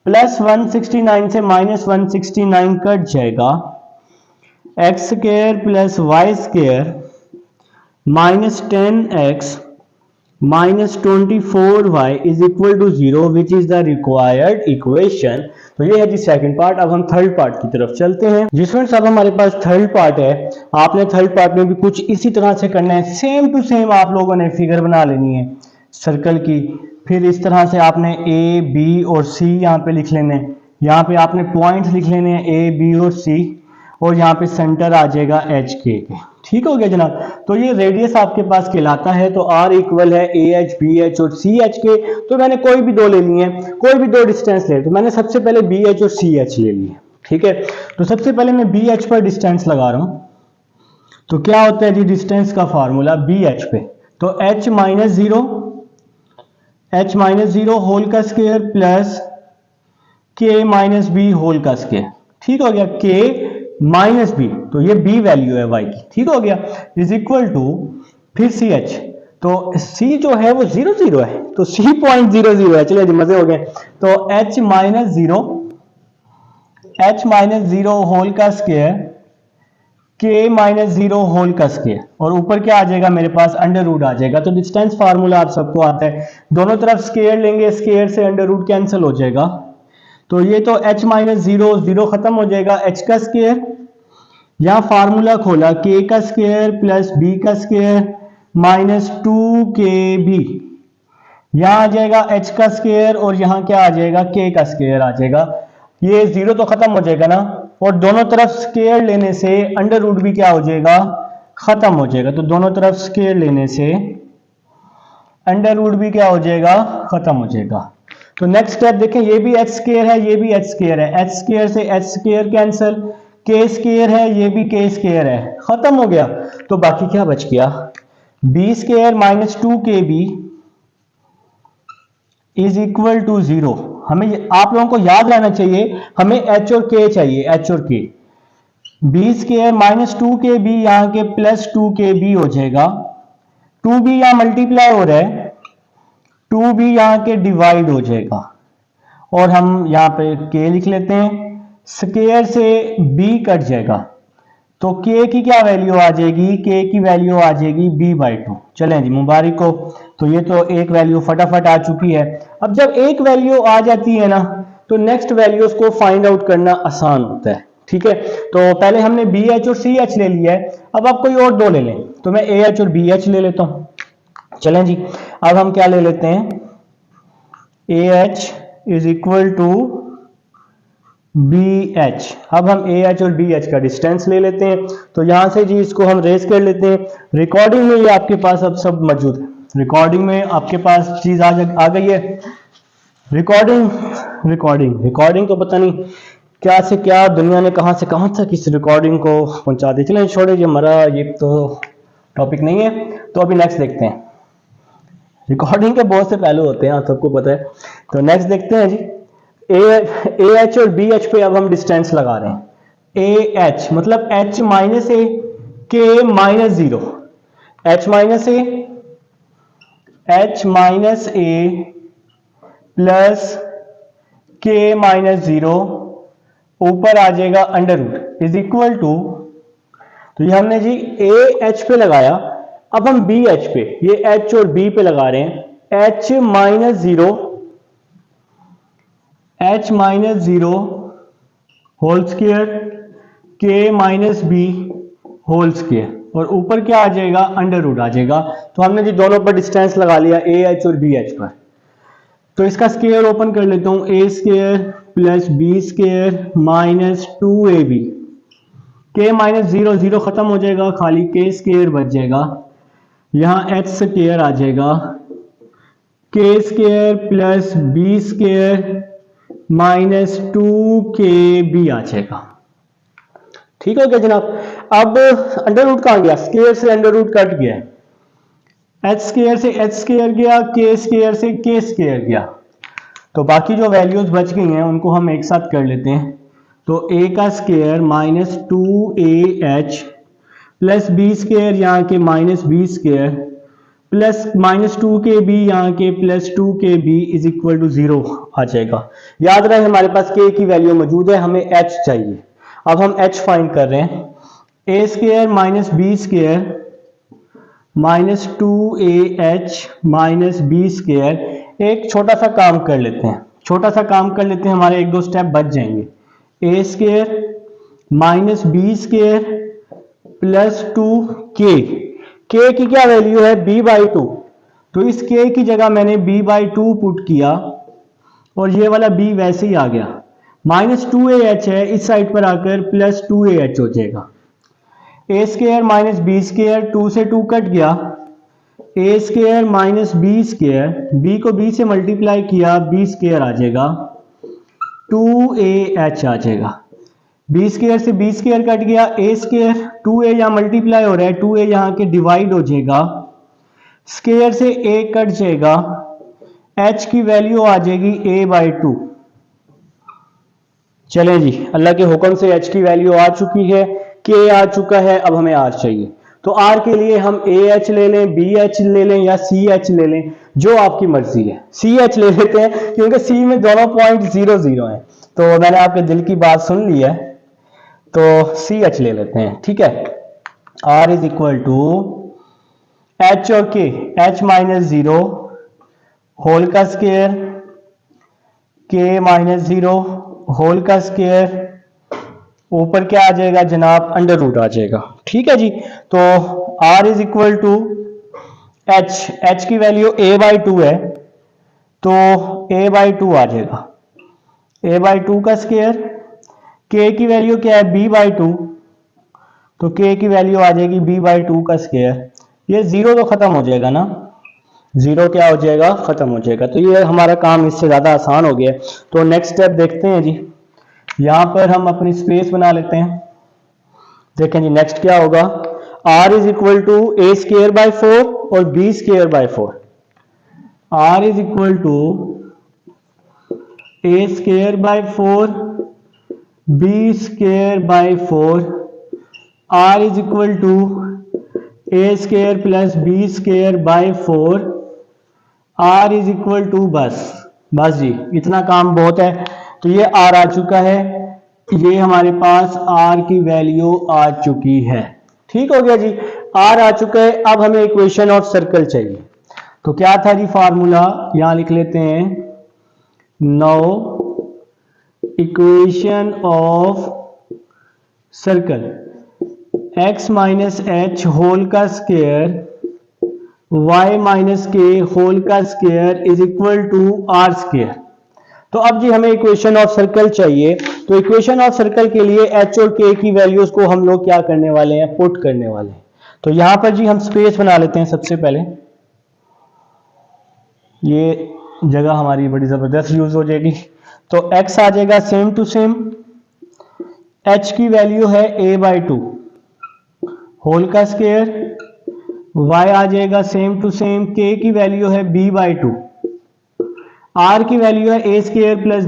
प्लस 169 से माइनस 169 कट जाएगा। X square plus Y square minus 10x minus 24y is equal to 0 which is the required equation. तो ये है जी सेकंड पार्ट। अब हम थर्ड पार्ट की तरफ चलते हैं। जी स्टूडेंट्स, अब हमारे पास थर्ड पार्ट है। आपने थर्ड पार्ट में भी कुछ इसी तरह से करना है, सेम टू सेम आप लोगों ने फिगर बना लेनी है सर्कल की। फिर इस तरह से आपने ए बी और सी यहाँ पे लिख लेने, यहाँ पे आपने पॉइंट्स लिख लेने हैं ए बी और सी, और यहाँ पे सेंटर आ जाएगा एच के। ठीक हो गया जनाब। तो ये रेडियस आपके पास कहलाता है। तो आर इक्वल है ए एच बी एच और सी एच के। तो मैंने कोई भी दो ले लिए, कोई भी दो डिस्टेंस ले, तो मैंने सबसे पहले बी एच और सी एच ले लिए। ठीक है, तो सबसे पहले मैं बी एच पर डिस्टेंस लगा रहा हूं। तो क्या होता है जी डिस्टेंस का फॉर्मूला बी एच पे? तो एच माइनस जीरो होल का square plus K minus B whole का स्क्वायर। ठीक हो गया, के माइनस बी, तो ये बी वैल्यू है वाई की। ठीक हो गया, इज इक्वल टू फिर सी एच। तो सी जो है वो 0 0 है, तो सी पॉइंट 0 0 है। चलिए जी, मजे हो गए। तो एच माइनस जीरो होल का स्क्वायर के माइनस 0 होल का स्क्वायर, और ऊपर क्या आ जाएगा मेरे पास? अंडर रूट आ जाएगा। तो डिस्टेंस फार्मूला आप सबको आता है, दोनों तरफ स्क्वायर लेंगे, स्क्वायर से अंडर रूट कैंसिल हो जाएगा। तो ये तो h माइनस जीरो खत्म हो जाएगा, h का स्क्वायर, यहां फार्मूला खोला k का स्क्वायर प्लस b का स्क्वायर माइनस 2kb, यहां आ जाएगा h का स्क्वायर और यहां क्या आ जाएगा? k का स्क्वायर आ जाएगा। ये 0 तो खत्म हो जाएगा ना, और दोनों तरफ स्क्वायर लेने से अंडर रूट भी क्या हो जाएगा? खत्म हो जाएगा। तो दोनों तरफ स्क्वायर लेने से अंडर रूट भी क्या हो जाएगा? खत्म हो जाएगा। तो नेक्स्ट स्टेप देखें, ये भी एच स्क्वायर है, ये भी एच स्क्वायर है, एच स्क्वायर से एच स्क्वायर कैंसिल, के स्क्वायर है, ये भी के स्क्वायर है, खत्म हो गया। तो बाकी क्या बच गया? B square minus 2kb is equal to 0। हमें आप लोगों को याद रहना चाहिए, हमें एच और के चाहिए, एच और के। बी स्क्वायर माइनस 2kb यहां के प्लस 2kb हो जाएगा, 2b यहां मल्टीप्लाई हो रहा है, 2b यहां के डिवाइड हो जाएगा, और हम यहां पे k लिख लेते हैं। स्क्वायर से b कट जाएगा, तो k की क्या वैल्यू आ जाएगी? k की वैल्यू आ जाएगी b/2। चलें जी, मुबारक हो। तो ये तो एक वैल्यू फटाफट आ चुकी है। अब जब एक वैल्यू आ जाती है ना, तो नेक्स्ट वैल्यूज को फाइंड आउट करना आसान होता है। ठीक है, तो पहले हमने बी एच और सी एच ले लिया है, अब आप कोई और दो ले लें। तो मैं ए एच और बी एच ले लेता हूं। चलें जी, अब हम क्या ले लेते हैं? A H is equal to B H. अब हम ए एच और बी एच का डिस्टेंस ले लेते हैं। तो यहां से जी इसको हम रेस कर लेते हैं। रिकॉर्डिंग में ये आपके पास अब सब मौजूद है, रिकॉर्डिंग में आपके पास चीज आ गई है। रिकॉर्डिंग तो पता नहीं क्या से क्या दुनिया ने कहां से कहां तक इस रिकॉर्डिंग को पहुंचा दी। चलें छोड़े, ये हमारा ये तो टॉपिक नहीं है। तो अभी नेक्स्ट देखते हैं। रिकॉर्डिंग के बहुत से पहलू होते हैं, आप सबको पता है। तो नेक्स्ट देखते हैं जी, ए एच और बी एच पे अब हम डिस्टेंस लगा रहे हैं। ए एच मतलब H minus A K minus zero, H minus A plus K minus zero, ऊपर आ जाएगा under root is equal to. तो ये हमने जी ए एच पे लगाया। अब हम बी एच पे, ये एच और बी पे लगा रहे हैं। H minus zero whole square K minus B whole square, और ऊपर क्या आ जाएगा, अंडर रूट आ जाएगा। तो हमने जी दोनों पर डिस्टेंस लगा लिया, ए एच और बी एच पर। तो इसका स्क्वायर ओपन कर लेता हूं, A square plus B square minus 2ab। K minus zero zero खत्म हो जाएगा, खाली के स्क्वायर बच जाएगा। यहां एच स्क्वायर आ जाएगा, K square plus B square minus 2kb आ जाएगा। ठीक हो गया जनाब। अब अंडर रूट कहां गया, स्क्वायर से अंडर रूट कट गया, एच स्क्वायर से एच स्क्वायर गया, के स्क्वायर से के स्क्वायर गया। तो बाकी जो वैल्यूज बच गई हैं उनको हम एक साथ कर लेते हैं। तो a का square minus 2ah plus B square यहाँ के minus B square plus minus 2kb यहाँ के plus 2kb is equal to 0 आ जाएगा। याद रहे हमारे पास k की वैल्यू मौजूद है, हमें h चाहिए। अब हम h फाइंड कर रहे हैं। a square minus B square minus 2ah minus B square. एक छोटा सा काम कर लेते हैं, हमारे एक दो स्टेप बच जाएंगे। A square minus B square plus 2k, के की क्या वैल्यू है, b/2। तो इस k की जगह मैंने b/2 पुट किया और ये वाला b वैसे ही आ गया। माइनस 2ah है, इस साइड पर आकर प्लस 2ah हो जाएगा। A square minus B square, 2 से 2 कट गया। A square minus B square, B को बी से मल्टीप्लाई किया, बी स्क्वायर आ जाएगा, 2ah आ जाएगा। बी स्क्वायर से बी स्क्वायर कट गया, ए स्क्वायर 2a यहाँ मल्टीप्लाई हो रहा है, 2a यहाँ के डिवाइड हो जाएगा, स्क्वायर से a कट जाएगा, h की वैल्यू आ जाएगी a/2। चलें जी, अल्लाह के हुक्म से h की वैल्यू आ चुकी है, k आ चुका है। अब हमें r चाहिए। तो r के लिए हम ah ले लें, bh ले लें या ch ले लें, जो आपकी मर्जी है। ch ले लेते हैं क्योंकि c में दोनों पॉइंट 0 0 हैं। तो मैंने आपके दिल की बात सुन ली है, तो ch ले लेते हैं। ठीक है, r is equal to h और k, h minus zero whole का square, k minus zero whole का स्क्वायर, ऊपर क्या आ जाएगा जनाब, अंडर रूट आ जाएगा। ठीक है जी। तो r is equal to h की वैल्यू a/2 है, तो a/2 आ जाएगा, a/2 का स्क्वायर। k की वैल्यू क्या है, b/2, तो k की वैल्यू आ जाएगी b/2 का स्क्वायर। ये जीरो तो खत्म हो जाएगा ना, जीरो क्या हो जाएगा, खत्म हो जाएगा। तो ये हमारा काम इससे ज्यादा आसान हो गया। तो नेक्स्ट स्टेप देखते हैं जी। यहां पर हम अपनी स्पेस बना लेते हैं। देखें जी नेक्स्ट क्या होगा, r is equal to A square by 4 और B square by 4। r is equal to A square by 4 B square by 4, r is equal to A square plus B square by 4, r is equal to बस जी, इतना काम बहुत है। तो ये r आ चुका है, ये हमारे पास r की वैल्यू आ चुकी है। ठीक हो गया जी, r आ चुका है। अब हमें इक्वेशन ऑफ सर्कल चाहिए। तो क्या था जी फार्मूला, यहां लिख लेते हैं। Now equation of circle, x minus H whole का square y minus K whole का square is equal to R square. तो अब जी हमें इक्वेशन ऑफ सर्कल चाहिए, तो इक्वेशन ऑफ सर्कल के लिए h और k की वैल्यूज को हम लोग क्या करने वाले हैं, पुट करने वाले हैं। तो यहां पर जी हम स्पेस बना लेते हैं सबसे पहले, ये जगह हमारी बड़ी जबरदस्त यूज हो जाएगी। तो x आ जाएगा सेम टू सेम, h की वैल्यू है a/2 होल का स्क्वायर, y आ जाएगा सेम टू सेम, k की वैल्यू है b/2, r की वैल्यू है a square plus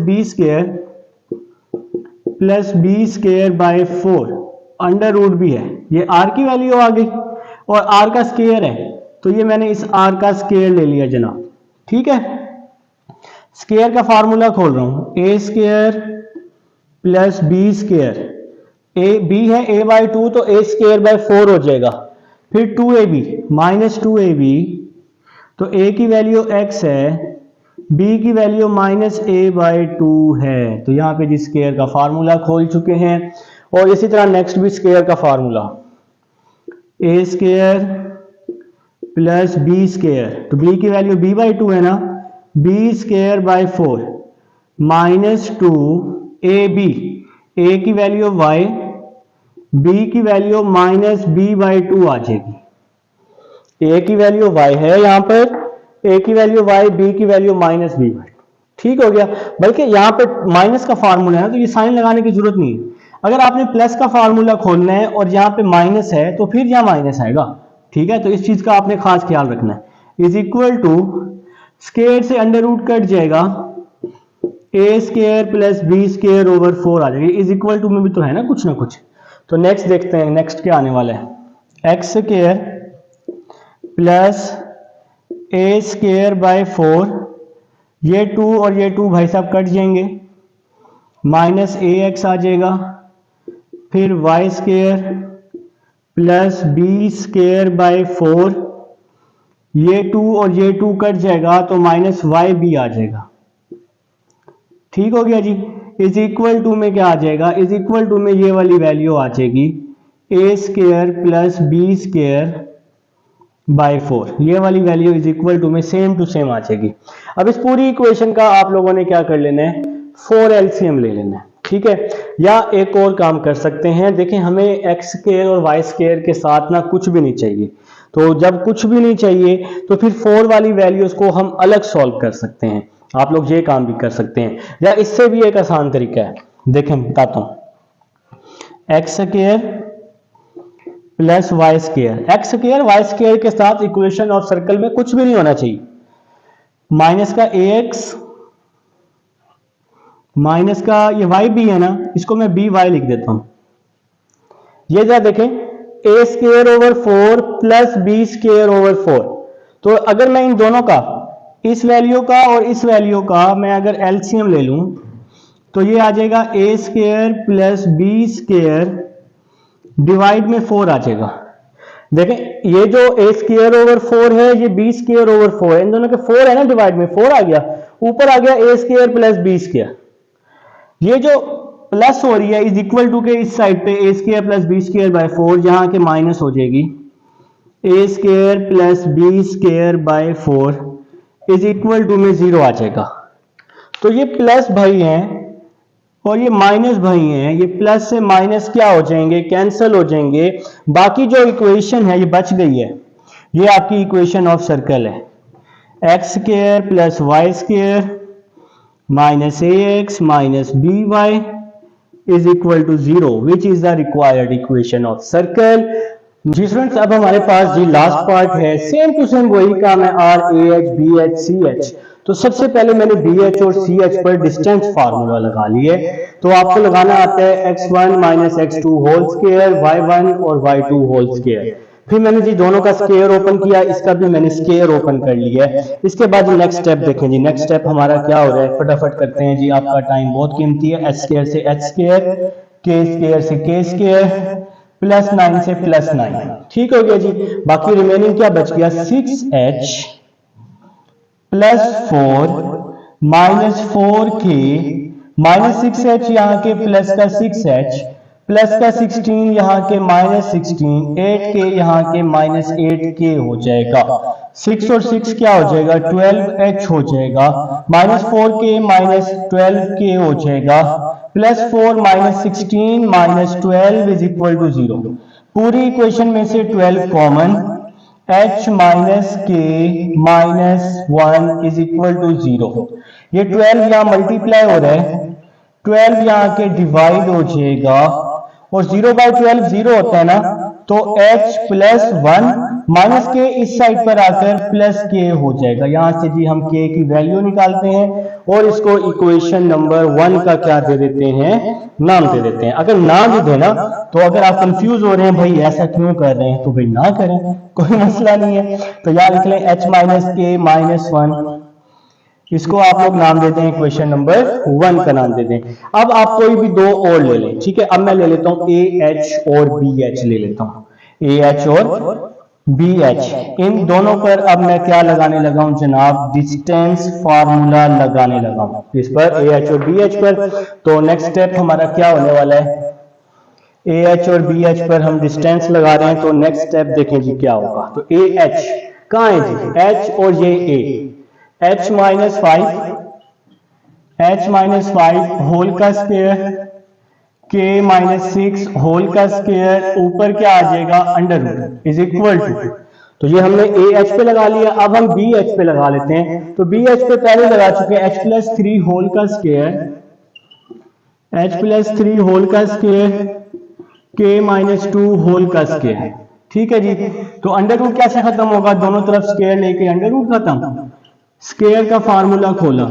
b square by 4, under root भी है, ये r की वैल्यू आ गई और r का स्क्वायर है, तो ये मैंने इस r का स्क्वायर ले लिया जनाब। ठीक है, स्क्वायर का फार्मूला खोल रहा हूं, a square plus b square, b है a/2 तो a स्क्वायर बाय 4 हो जाएगा, फिर 2ab माइनस 2ab, तो a की वैल्यू x है, b की वैल्यू माइनस a/2 है। तो यहाँ पे जिस स्क्वायर का फार्मूला खोल चुके हैं, और इसी तरह नेक्स्ट भी स्क्वायर का formula, a square plus b square, तो b की वैल्यू b/2 है ना, b square by 4 minus 2ab, a की वैल्यू y, b की वैल्यू माइनस b/2 आ जाएगी। a की वैल्यू y है यहाँ पर, a की वैल्यू y, b की वैल्यू माइनस b/2। ठीक हो गया, बल्कि यहाँ पे माइनस का फार्मूला है तो ये साइन लगाने की जरूरत नहीं है। अगर आपने प्लस का फार्मूला खोलना है और यहाँ पे माइनस है तो फिर यहाँ माइनस आएगा। ठीक है, तो इस चीज का आपने खास ख्याल रखना है। इज इक्वल टू स्क्वायर से अंडर रूट कट जाएगा, a square plus b square over 4 आ जाएगी। इज इक्वल टू में भी तो है ना कुछ ना कुछ। तो नेक्स्ट देखते हैं, नेक्स्ट क्या आने वाला है, x square plus a square by 4, ये 2 और ये 2 भाई साहब कट जाएंगे, माइनस ax आ जाएगा, फिर y square plus b square by 4, ये 2 और ये 2 कट जाएगा तो माइनस yb आ जाएगा। ठीक हो गया जी। इज इक्वल टू में क्या आ जाएगा, इज इक्वल टू में ये वाली वैल्यू आ जाएगी a square plus b square by 4, ये वाली वैल्यू इज इक्वल टू में सेम टू सेम आ जाएगी। अब इस पूरी इक्वेशन का आप लोगों ने क्या कर लेना है, 4 LCM ले लेना है। ठीक है, या एक और काम कर सकते हैं, देखें हमें x स्क्वायर और y स्क्वायर के साथ ना कुछ भी नहीं चाहिए, तो जब कुछ भी नहीं चाहिए तो फिर 4 वाली वैल्यूज को हम अलग सॉल्व कर सकते हैं। आप लोग ये काम भी कर सकते हैं, या इससे भी एक आसान तरीका है, देखें बताता हूं, x square plus Y square, x square Y square के साथ इक्वेशन ऑफ सर्कल में कुछ भी नहीं होना चाहिए, माइनस का ax माइनस का ये वाई भी है ना, इसको मैं बी वाई लिख देता हूं। ये जरा देखें, a square over 4 plus B square over 4, तो अगर मैं इन दोनों का, इस वैल्यू का और इस वैल्यू का मैं अगर एलसीएम ले लूं तो ये आ जाएगा a square plus B square divide में 4 आ जाएगा। देखें ये जो a स्क्वायर ओवर 4 है, ये b स्क्वायर ओवर 4 है, इन दोनों के 4 है ना, डिवाइड में 4 आ गया, ऊपर आ गया a square plus B square. ये जो प्लस हो रही है इज इक्वल टू के इस साइड पे a square plus B square by 4, जहां के माइनस हो जाएगी a square plus B square by 4 is equal to में 0 आ जाएगा। तो ये प्लस भाई हैं और ये माइनस भाई हैं, ये प्लस से माइनस क्या हो जाएंगे, कैंसिल हो जाएंगे। बाकी जो इक्वेशन है ये बच गई है, ये आपकी इक्वेशन ऑफ सर्कल है, x square plus Y square minus ax minus by is equal to 0, which is the required equation of circle. जी स्टूडेंट्स, अब हमारे पास जी लास्ट पार्ट है, सेम टू सेम वही काम है, R A H B H C H. तो सबसे पहले मैंने बी एच और सी एच पर डिस्टेंस फार्मूला लगा लिया है, तो आपको लगाना आता है x1 minus x2 whole square, y1 और y2 होल स्क्वायर। फिर मैंने जी दोनों का स्क्वायर ओपन किया, इसका भी मैंने स्क्वायर ओपन कर लिया है। इसके बाद नेक्स्ट स्टेप देखें जी, नेक्स्ट स्टेप हमारा क्या हो रहा है, फटाफट करते हैं जी, आपका टाइम बहुत कीमती है। h स्क्वायर से h स्क्वायर, k स्क्वायर से k स्क्वायर, प्लस 9 से प्लस 9, ठीक हो गया जी। बाकी रिमेनिंग क्या बच गया, 6h plus 4 minus 4k minus 6h यहाँ के प्लस का 6h प्लस का 16 यहाँ के -16, 8k यहाँ के -8k हो जाएगा। 6 और 6 क्या हो जाएगा, 12h हो जाएगा। -4k -12k हो जाएगा। +4 -16 -12 इज इक्वल टू 0। पूरी इक्वेशन में से 12 common, h -k -1 is equal to 0। ये 12 यहाँ मल्टीप्लाई हो रहा है, 12 यहाँ के डिवाइड हो जाएगा, और 0/12 0 होता है ना, तो h +1 -k इस साइड पर आकर +k हो जाएगा। यहां से जी हम k की वैल्यू निकालते हैं और इसको इक्वेशन नंबर 1 का क्या दे देते हैं, नाम दे देते हैं। अगर ना भी देना तो अगर आप कंफ्यूज हो रहे हैं भाई ऐसा क्यों कर रहे हैं, तो भाई ना करें, कोई मसला नहीं है। तो यहाँ लिख लें h -k -1, इसको आप लोग नाम देते हैं इक्वेशन नंबर 1 का नाम देते हैं। अब आप कोई भी दो और ले लें, ठीक है। अब मैं ले लेता हूं AH और BH ले लेता हूं, AH और BH। इन दोनों पर अब मैं क्या लगाने लगा हूं जनाब, डिस्टेंस फार्मूला लगाने लगा हूं इस पर, AH और BH पर। तो नेक्स्ट स्टेप हमारा क्या होने वाला है, AH और BH पर हम डिस्टेंस लगा रहे हैं। तो नेक्स्ट स्टेप देखें जी क्या होगा। तो AH कहाँ है जी, H और ये A, h -5 होल का स्क्वायर, k -6 होल का स्क्वायर, ऊपर क्या आ जाएगा, under root is equal to. तो ये हमने AH पे लगा लिया। अब हम BH पे लगा लेते हैं। तो BH पे पहले लगा चुके हैं, h +3 होल का स्क्वायर, h +3 होल का स्क्वायर, k -2 होल का स्क्वायर, ठीक है जी। तो अंडर रूट कैसे खत्म होगा, दोनों तरफ स्क्वायर लेके अंडर रूट खत्म। स्क्वायर का फार्मूला खोला,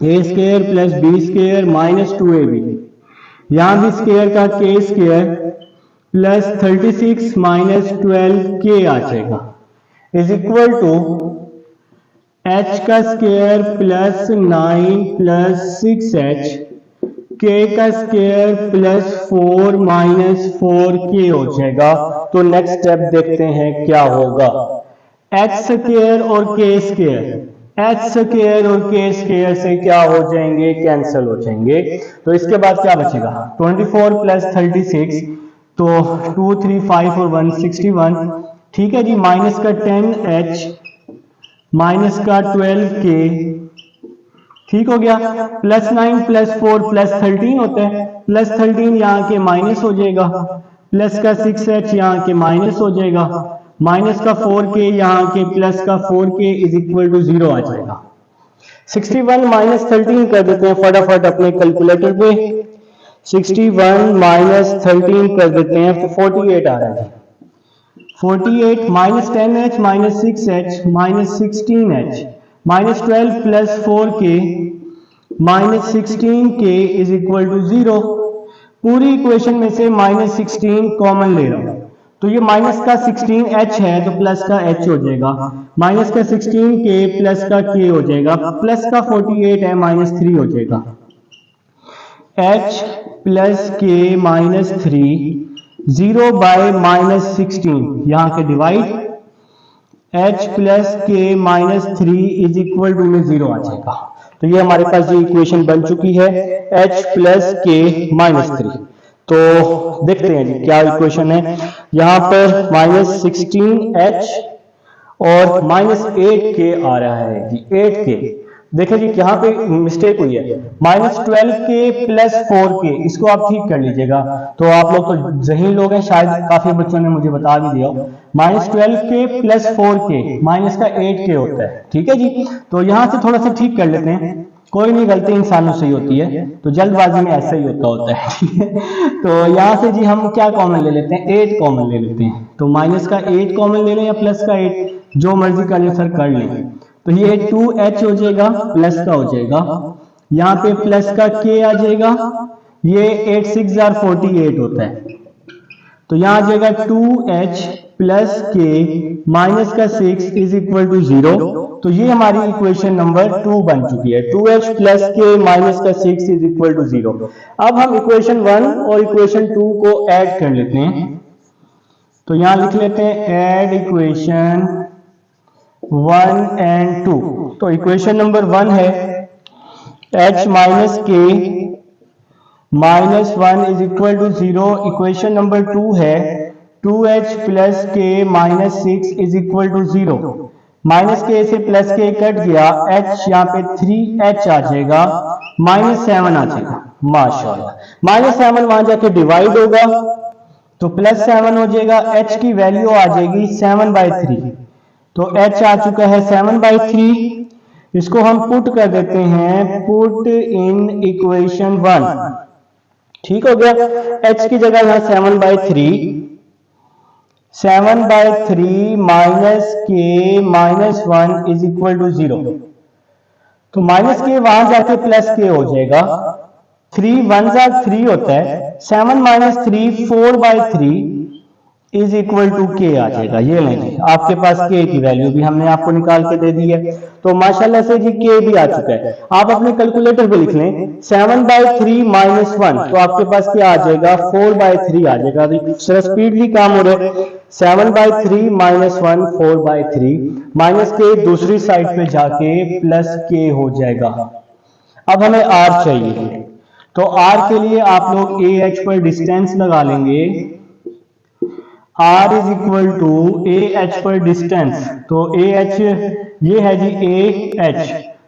a² + b² -2ab, यहां भी स्क्वायर का k² + 36 -12k आ जाएगा इज इक्वल टू h का स्क्वायर +9 + 6h, k का स्क्वायर +4 -4k हो जाएगा। तो नेक्स्ट स्टेप देखते हैं क्या होगा, h² और k², h² और k² से क्या हो जाएंगे, कैंसिल हो जाएंगे। तो इसके बाद क्या बचेगा, 24 + 36, तो 2 3 5 और 1 61, ठीक है जी। माइनस का 10h माइनस का 12k, ठीक हो गया। +9 +4 +13 होता है, +13 यहाँ के माइनस हो जाएगा, प्लस का 6h यहाँ के माइनस हो जाएगा, माइनस का 4k यहाँ के प्लस का 4k इज इक्वल टू 0 आ जाएगा। 61 -13 कर देते हैं फटाफट अपने कैलकुलेटर पे, 61 -13 कर देते हैं, 48 आ रहा है। 48 -10h -6h -16h -12 + 4k -16k is equal to 0। पूरी इक्वेशन में से -16 कॉमन ले रहा हूं, तो ये माइनस का 16h है तो प्लस का h हो जाएगा, माइनस का 16k प्लस का k हो जाएगा, प्लस का 48 है -3 हो जाएगा। h + k -3 0/-16 यहाँ के divide, h + k -3 is equal to में 0 आ जाएगा। तो ये हमारे पास ये इक्वेशन बन चुकी है, h + k -3। तो देखते हैं जी क्या इक्वेशन है। यहाँ पर -16h और -8k आ रहा है जी, 8k। देखिए जी यहाँ पे मिस्टेक हुई है, -12k + 4k, इसको आप ठीक कर लीजिएगा। तो आप लोग तो ज़हीन लोग हैं, शायद काफी बच्चों ने मुझे बता भी दिया, -12k + 4k माइनस का 8k होता है, ठीक है जी। तो यहाँ से थोड़ा सा ठीक कर लेते हैं, कोई नहीं, गलती इंसानों से ही होती है, तो जल्दबाजी में ऐसा ही होता है, ठीक है। तो यहाँ से जी हम क्या कॉमन ले लेते हैं, 8 कॉमन ले लेते हैं। तो माइनस का 8 कॉमन ले लें या प्लस का 8, जो मर्जी कर लें सर, कर लें। तो ये 2h हो जाएगा, प्लस का हो जाएगा, यहाँ पे प्लस का k आ जाएगा, ये 8 6 48 होता है। तो यहाँ आ जाएगा 2h + k माइनस का 6 इज इक्वल टू 0। तो ये हमारी इक्वेशन नंबर 2 बन चुकी है, 2h + k माइनस का 6 इज इक्वल टू 0। अब हम इक्वेशन 1 और इक्वेशन 2 को ऐड कर लेते हैं। तो यहाँ लिख लेते हैं ऐड इक्वेशन 1 एंड 2। तो इक्वेशन नंबर 1 है h - k -1 is equal to 0। Equation number 2 है 2h प्लस के -6 इज इक्वल टू 0। माइनस के से प्लस के कट गया, h यहाँ पे 3h आ जाएगा, -7 आ जाएगा। माशाल्लाह -7 वहां जाके डिवाइड होगा तो +7 हो जाएगा, h की वैल्यू आ जाएगी 7/3। तो h आ चुका है 7/3। इसको हम पुट कर देते हैं, पुट इन इक्वेशन 1। ठीक हो गया, h की जगह यहां 7/3, 7/3 माइनस के -1 इज इक्वल टू 0। तो माइनस के वहां जाके प्लस के हो जाएगा, 3 1 3 होता है, 7 माइनस 3 4/3 इज इक्वल टू के आ जाएगा। ये लेंगे आपके पास के की वैल्यू भी हमने आपको निकाल के दे दी है, तो माशाल्लाह से जी के भी आ चुका है। आप अपने कैलकुलेटर पे लिख लें 7/3 -1, तो आपके पास क्या आ जाएगा 4/3 आ जाएगा। सर स्पीडली काम हो रहा है, 7/3 -1 4/3 माइनस के दूसरी साइड पे जाके प्लस के हो जाएगा। अब हमें आर चाहिए, तो आर के लिए आप लोग ए एच पर डिस्टेंस लगा लेंगे। R is equal to A H पर डिस्टेंस, तो ए एच ये है जी ए एच,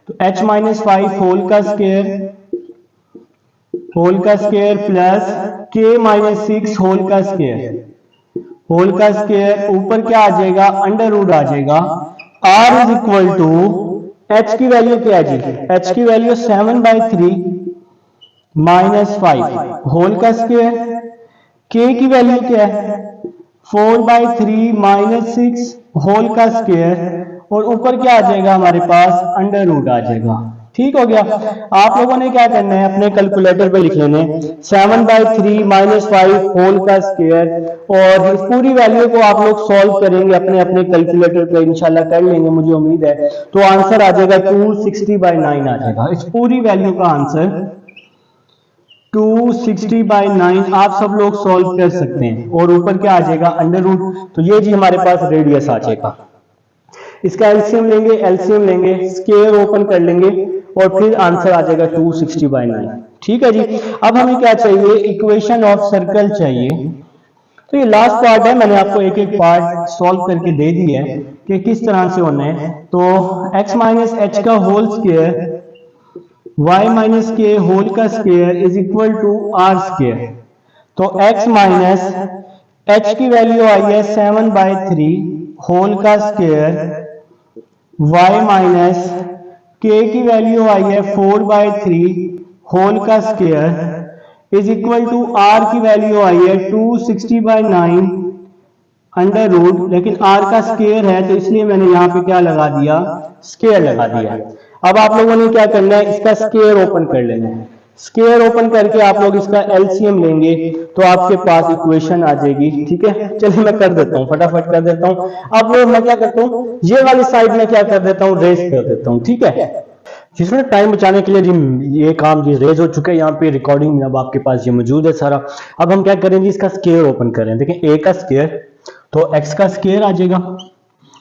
तो h -5 होल का स्केयर प्लस k -6 होल का स्केयर ऊपर क्या आ जाएगा √ आ जाएगा। R is equal to h की वैल्यू क्या है जी, h की वैल्यू 7/3 -5 होल का स्केयर, k की वैल्यू क्या है 4/3 -6 होल का स्केयर, और ऊपर क्या आ जाएगा हमारे पास √ आ जाएगा। ठीक हो गया। आप लोगों ने क्या करना है, अपने कैलकुलेटर पे लिख लेने 7/3 -5 होल का स्केयर, और इस पूरी वैल्यू को आप लोग सॉल्व करेंगे अपने अपने कैलकुलेटर पे, इंशाल्लाह कर लेंगे मुझे उम्मीद है। तो आंसर आ जाएगा 260/9 आ जाएगा। इस पूरी वैल्यू का आंसर 260/9 आप सब लोग सॉल्व कर सकते हैं, और ऊपर क्या आ जाएगा √ तो ये जी हमारे पास रेडियस आ जाएगा। इसका एलसीएम लेंगे, स्क्वायर ओपन कर लेंगे, और फिर आंसर आ जाएगा 260/9। ठीक है जी। अब हमें क्या चाहिए, इक्वेशन ऑफ सर्कल चाहिए। तो ये लास्ट पार्ट है, मैंने आपको एक एक पार्ट सॉल्व करके दे दिया है कि किस तरह से होना है। तो x - h का whole square y - k whole का square is equal to r square. तो x - h की वैल्यू आई है 7/3 होल का स्क्वायर, y - k की वैल्यू आई है 4/3 होल का square is equal to r की वैल्यू आई है 260/9 √ लेकिन r का स्क्वायर है तो इसलिए मैंने यहाँ पे क्या लगा दिया, स्क्वायर लगा दिया। अब आप लोगों ने क्या करना है, इसका स्क्वायर ओपन कर लेना है। स्क्वायर ओपन करके आप लोग इसका एलसीएम लेंगे तो आपके पास इक्वेशन आ जाएगी। ठीक है, चलिए मैं कर देता हूँ, फटाफट कर देता हूँ। अब लोग मैं क्या करता हूँ, ये वाली साइड में क्या कर देता हूँ, रेज कर देता हूँ। ठीक है, जिसमें टाइम बचाने के लिए जी ये काम जी रेज हो चुका है, यहाँ पे रिकॉर्डिंग में अब आपके पास ये मौजूद है सारा। अब हम क्या करेंगे, इसका स्क्वायर ओपन करें। देखें a का स्क्वायर तो x का स्क्वायर आ जाएगा,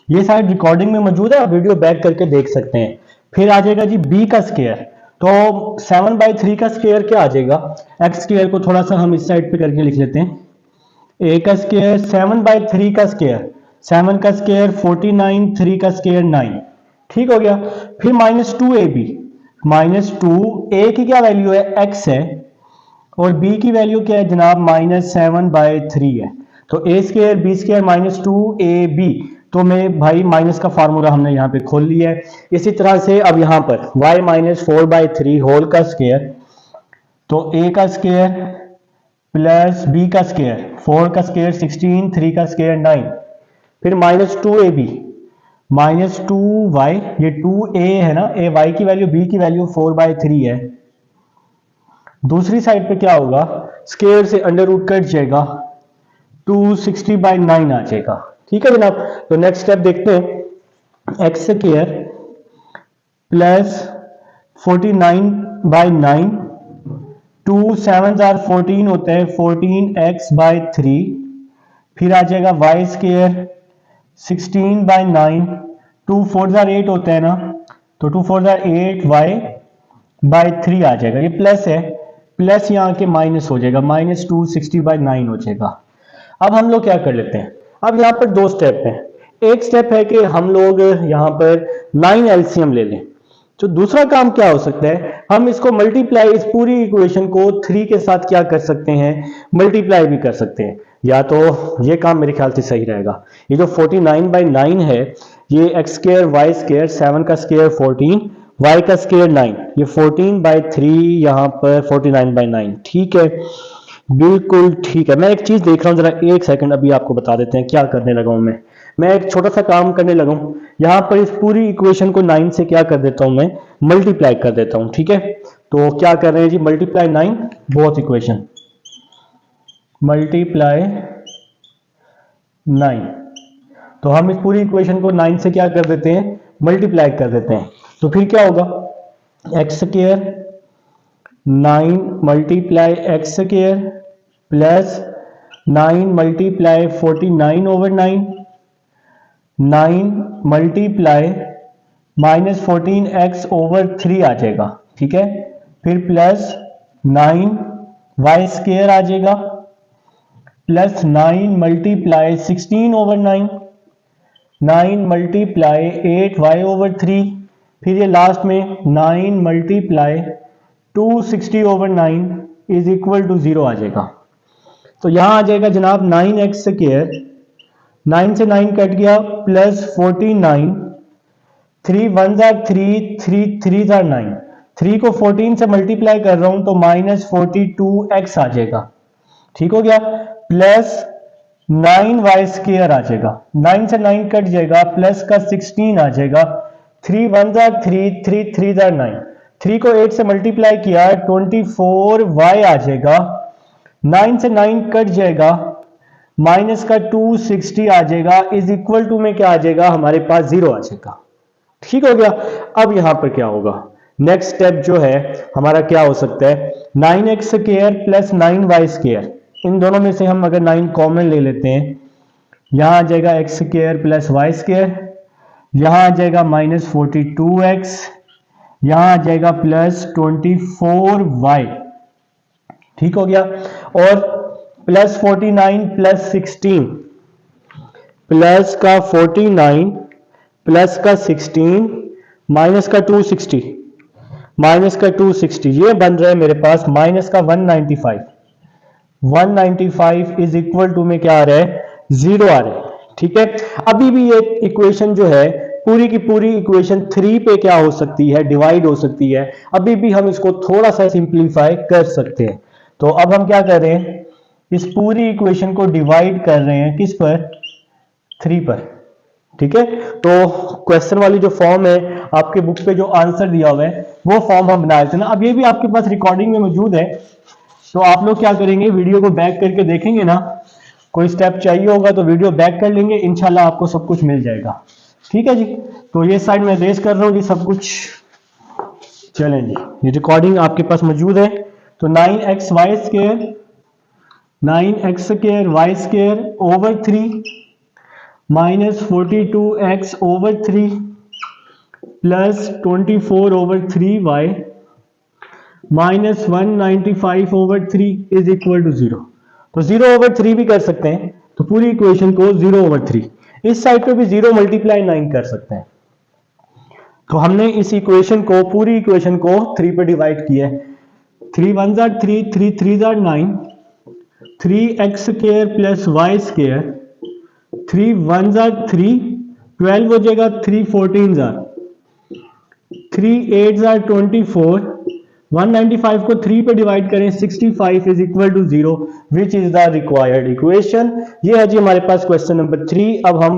ये साइड रिकॉर्डिंग में मौजूद है, आप वीडियो बैक करके देख सकते हैं। फिर आ जाएगा जी b का स्क्वायर, तो 7/3 का स्क्वायर क्या आ जाएगा, x स्क्वायर को थोड़ा सा हम इस साइड पे करके लिख लेते हैं। a का स्क्वायर 7/3 का स्क्वायर, 7 का स्क्वायर 49, 3 का स्क्वायर 9। ठीक हो गया। फिर -2ab, -2 a की क्या वैल्यू है, x है, और b की वैल्यू क्या है जनाब, -7/3 है। तो a square b square -2ab, तो मैं भाई माइनस का फार्मूला हमने यहाँ पे खोल लिया है। इसी तरह से अब यहाँ पर y - 4/3 होल का स्क्वायर, तो a का स्क्वायर प्लस b का स्क्वायर, 4 का स्क्वायर 16, 3 का स्क्वायर 9, फिर -2ab -2y, ये 2a है ना, a y की वैल्यू b की वैल्यू 4/3 है। दूसरी साइड पे क्या होगा, स्क्वायर से √ कट जाएगा, 260/9 आ जाएगा। ठीक है जनाब, तो नेक्स्ट स्टेप देखते हैं। x स्क्वायर प्लस 49/9, 2 7 14 होता है, 14x/3, फिर आ जाएगा y स्क्वायर 16/9, 2 4 8 होता है ना, तो 2 4 8 y/3 आ जाएगा, ये प्लस है, प्लस यहाँ के माइनस हो जाएगा, -260/9 हो जाएगा। अब हम लोग क्या कर लेते हैं, अब यहाँ पर दो स्टेप हैं। एक स्टेप है कि हम लोग यहाँ पर 9 एलसीएम ले लें। तो दूसरा काम क्या हो सकता है, हम इसको मल्टीप्लाई, इस पूरी इक्वेशन को 3 के साथ क्या कर सकते हैं, मल्टीप्लाई भी कर सकते हैं। या तो ये काम मेरे ख्याल से सही रहेगा। ये जो 49/9 है, ये x² y², 7 का स्क्वायर 14, y का स्क्वायर 9, ये 14/3 यहाँ पर 49/9। ठीक है, बिल्कुल ठीक है। मैं एक चीज देख रहा हूँ, जरा एक सेकंड, अभी आपको बता देते हैं क्या करने लगा हूं मैं एक छोटा सा काम करने लगा हूं। यहाँ पर इस पूरी इक्वेशन को 9 से क्या कर देता हूं, मैं मल्टीप्लाई कर देता हूं। ठीक है, तो क्या कर रहे हैं जी, मल्टीप्लाई 9 बोथ इक्वेशन, मल्टीप्लाई 9। तो हम इस पूरी इक्वेशन को 9 से क्या कर देते हैं, मल्टीप्लाई कर देते हैं। तो फिर क्या होगा, x² 9 multiply x² plus 9 multiply 49/9, 9 multiply -14x/3 आ जाएगा। ठीक है, फिर प्लस 9y² आ जाएगा, प्लस 9 मल्टीप्लाई 16/9, 9 मल्टीप्लाई 8y/3, फिर ये लास्ट में 9 मल्टीप्लाई 260/9 इज इक्वल टू 0 आ जाएगा। तो यहां आ जाएगा जनाब 9x², 9 से 9 कट गया, प्लस 49, 3 1 3, 3 3 9, 3 को 14 से मल्टीप्लाई कर रहा हूं तो -42x आ जाएगा। ठीक हो गया, प्लस 9y² आ जाएगा, 9 से 9 कट जाएगा, प्लस का 16 आ जाएगा, 3 1 3, 3 3 9, 3 को 8 से मल्टीप्लाई किया 24y आ जाएगा, 9 से 9 कट जाएगा, माइनस का 260 आ जाएगा, इज इक्वल टू में क्या आ जाएगा, हमारे पास 0 आ जाएगा। ठीक हो गया। अब यहां पर क्या होगा, नेक्स्ट स्टेप जो है हमारा क्या हो सकता है, 9x² प्लस 9y², इन दोनों में से हम अगर 9 कॉमन ले लेते हैं, यहां आ जाएगा x² प्लस y², यहां आ जाएगा -42x, यहां आ जाएगा प्लस 24y। ठीक हो गया, और प्लस 49 प्लस 16, प्लस का 49 प्लस का 16 माइनस का 260, माइनस का 260, ये बन रहा है मेरे पास माइनस का 195, 195 इज इक्वल टू में क्या आ रहा है, 0 आ रहा है। ठीक है, अभी भी ये इक्वेशन जो है पूरी की पूरी इक्वेशन 3 पे क्या हो सकती है, डिवाइड हो सकती है। अभी भी हम इसको थोड़ा सा सिंप्लीफाई कर सकते हैं। तो अब हम क्या कर रहे हैं, इस पूरी इक्वेशन को डिवाइड कर रहे हैं किस पर, 3 पर। ठीक है, तो क्वेश्चन वाली जो फॉर्म है आपके बुक पे जो आंसर दिया हुआ है वो फॉर्म हम बना देते हैं ना। अब ये भी आपके पास रिकॉर्डिंग में मौजूद है, तो आप लोग क्या करेंगे, वीडियो को बैक करके देखेंगे ना, कोई स्टेप चाहिए होगा तो वीडियो बैक कर लेंगे, इंशाल्लाह आपको सब कुछ मिल जाएगा। ठीक है जी, तो ये साइड में रेस कर रहा हूँ जी सब कुछ। चलें जी, ये रिकॉर्डिंग आपके पास मौजूद है। तो 9xy² 9x² y² over 3 -42x/3 plus 24/3y -195/3 is equal to 0। तो 0/3 भी कर सकते हैं, तो पूरी इक्वेशन को 0/3, इस साइड पे भी 0 मल्टीप्लाई 9 कर सकते हैं। तो हमने इस इक्वेशन को, पूरी इक्वेशन को 3 पे डिवाइड किया है। 3 1 3, 3 3 9, 3x² प्लस y², 3 1 3, 12 हो जाएगा, 3 14 3 8 24, 195 को 3 पे डिवाइड करें, 65 is equal to 0 which is the required equation. ये है जी हमारे पास क्वेश्चन नंबर 3। अब हम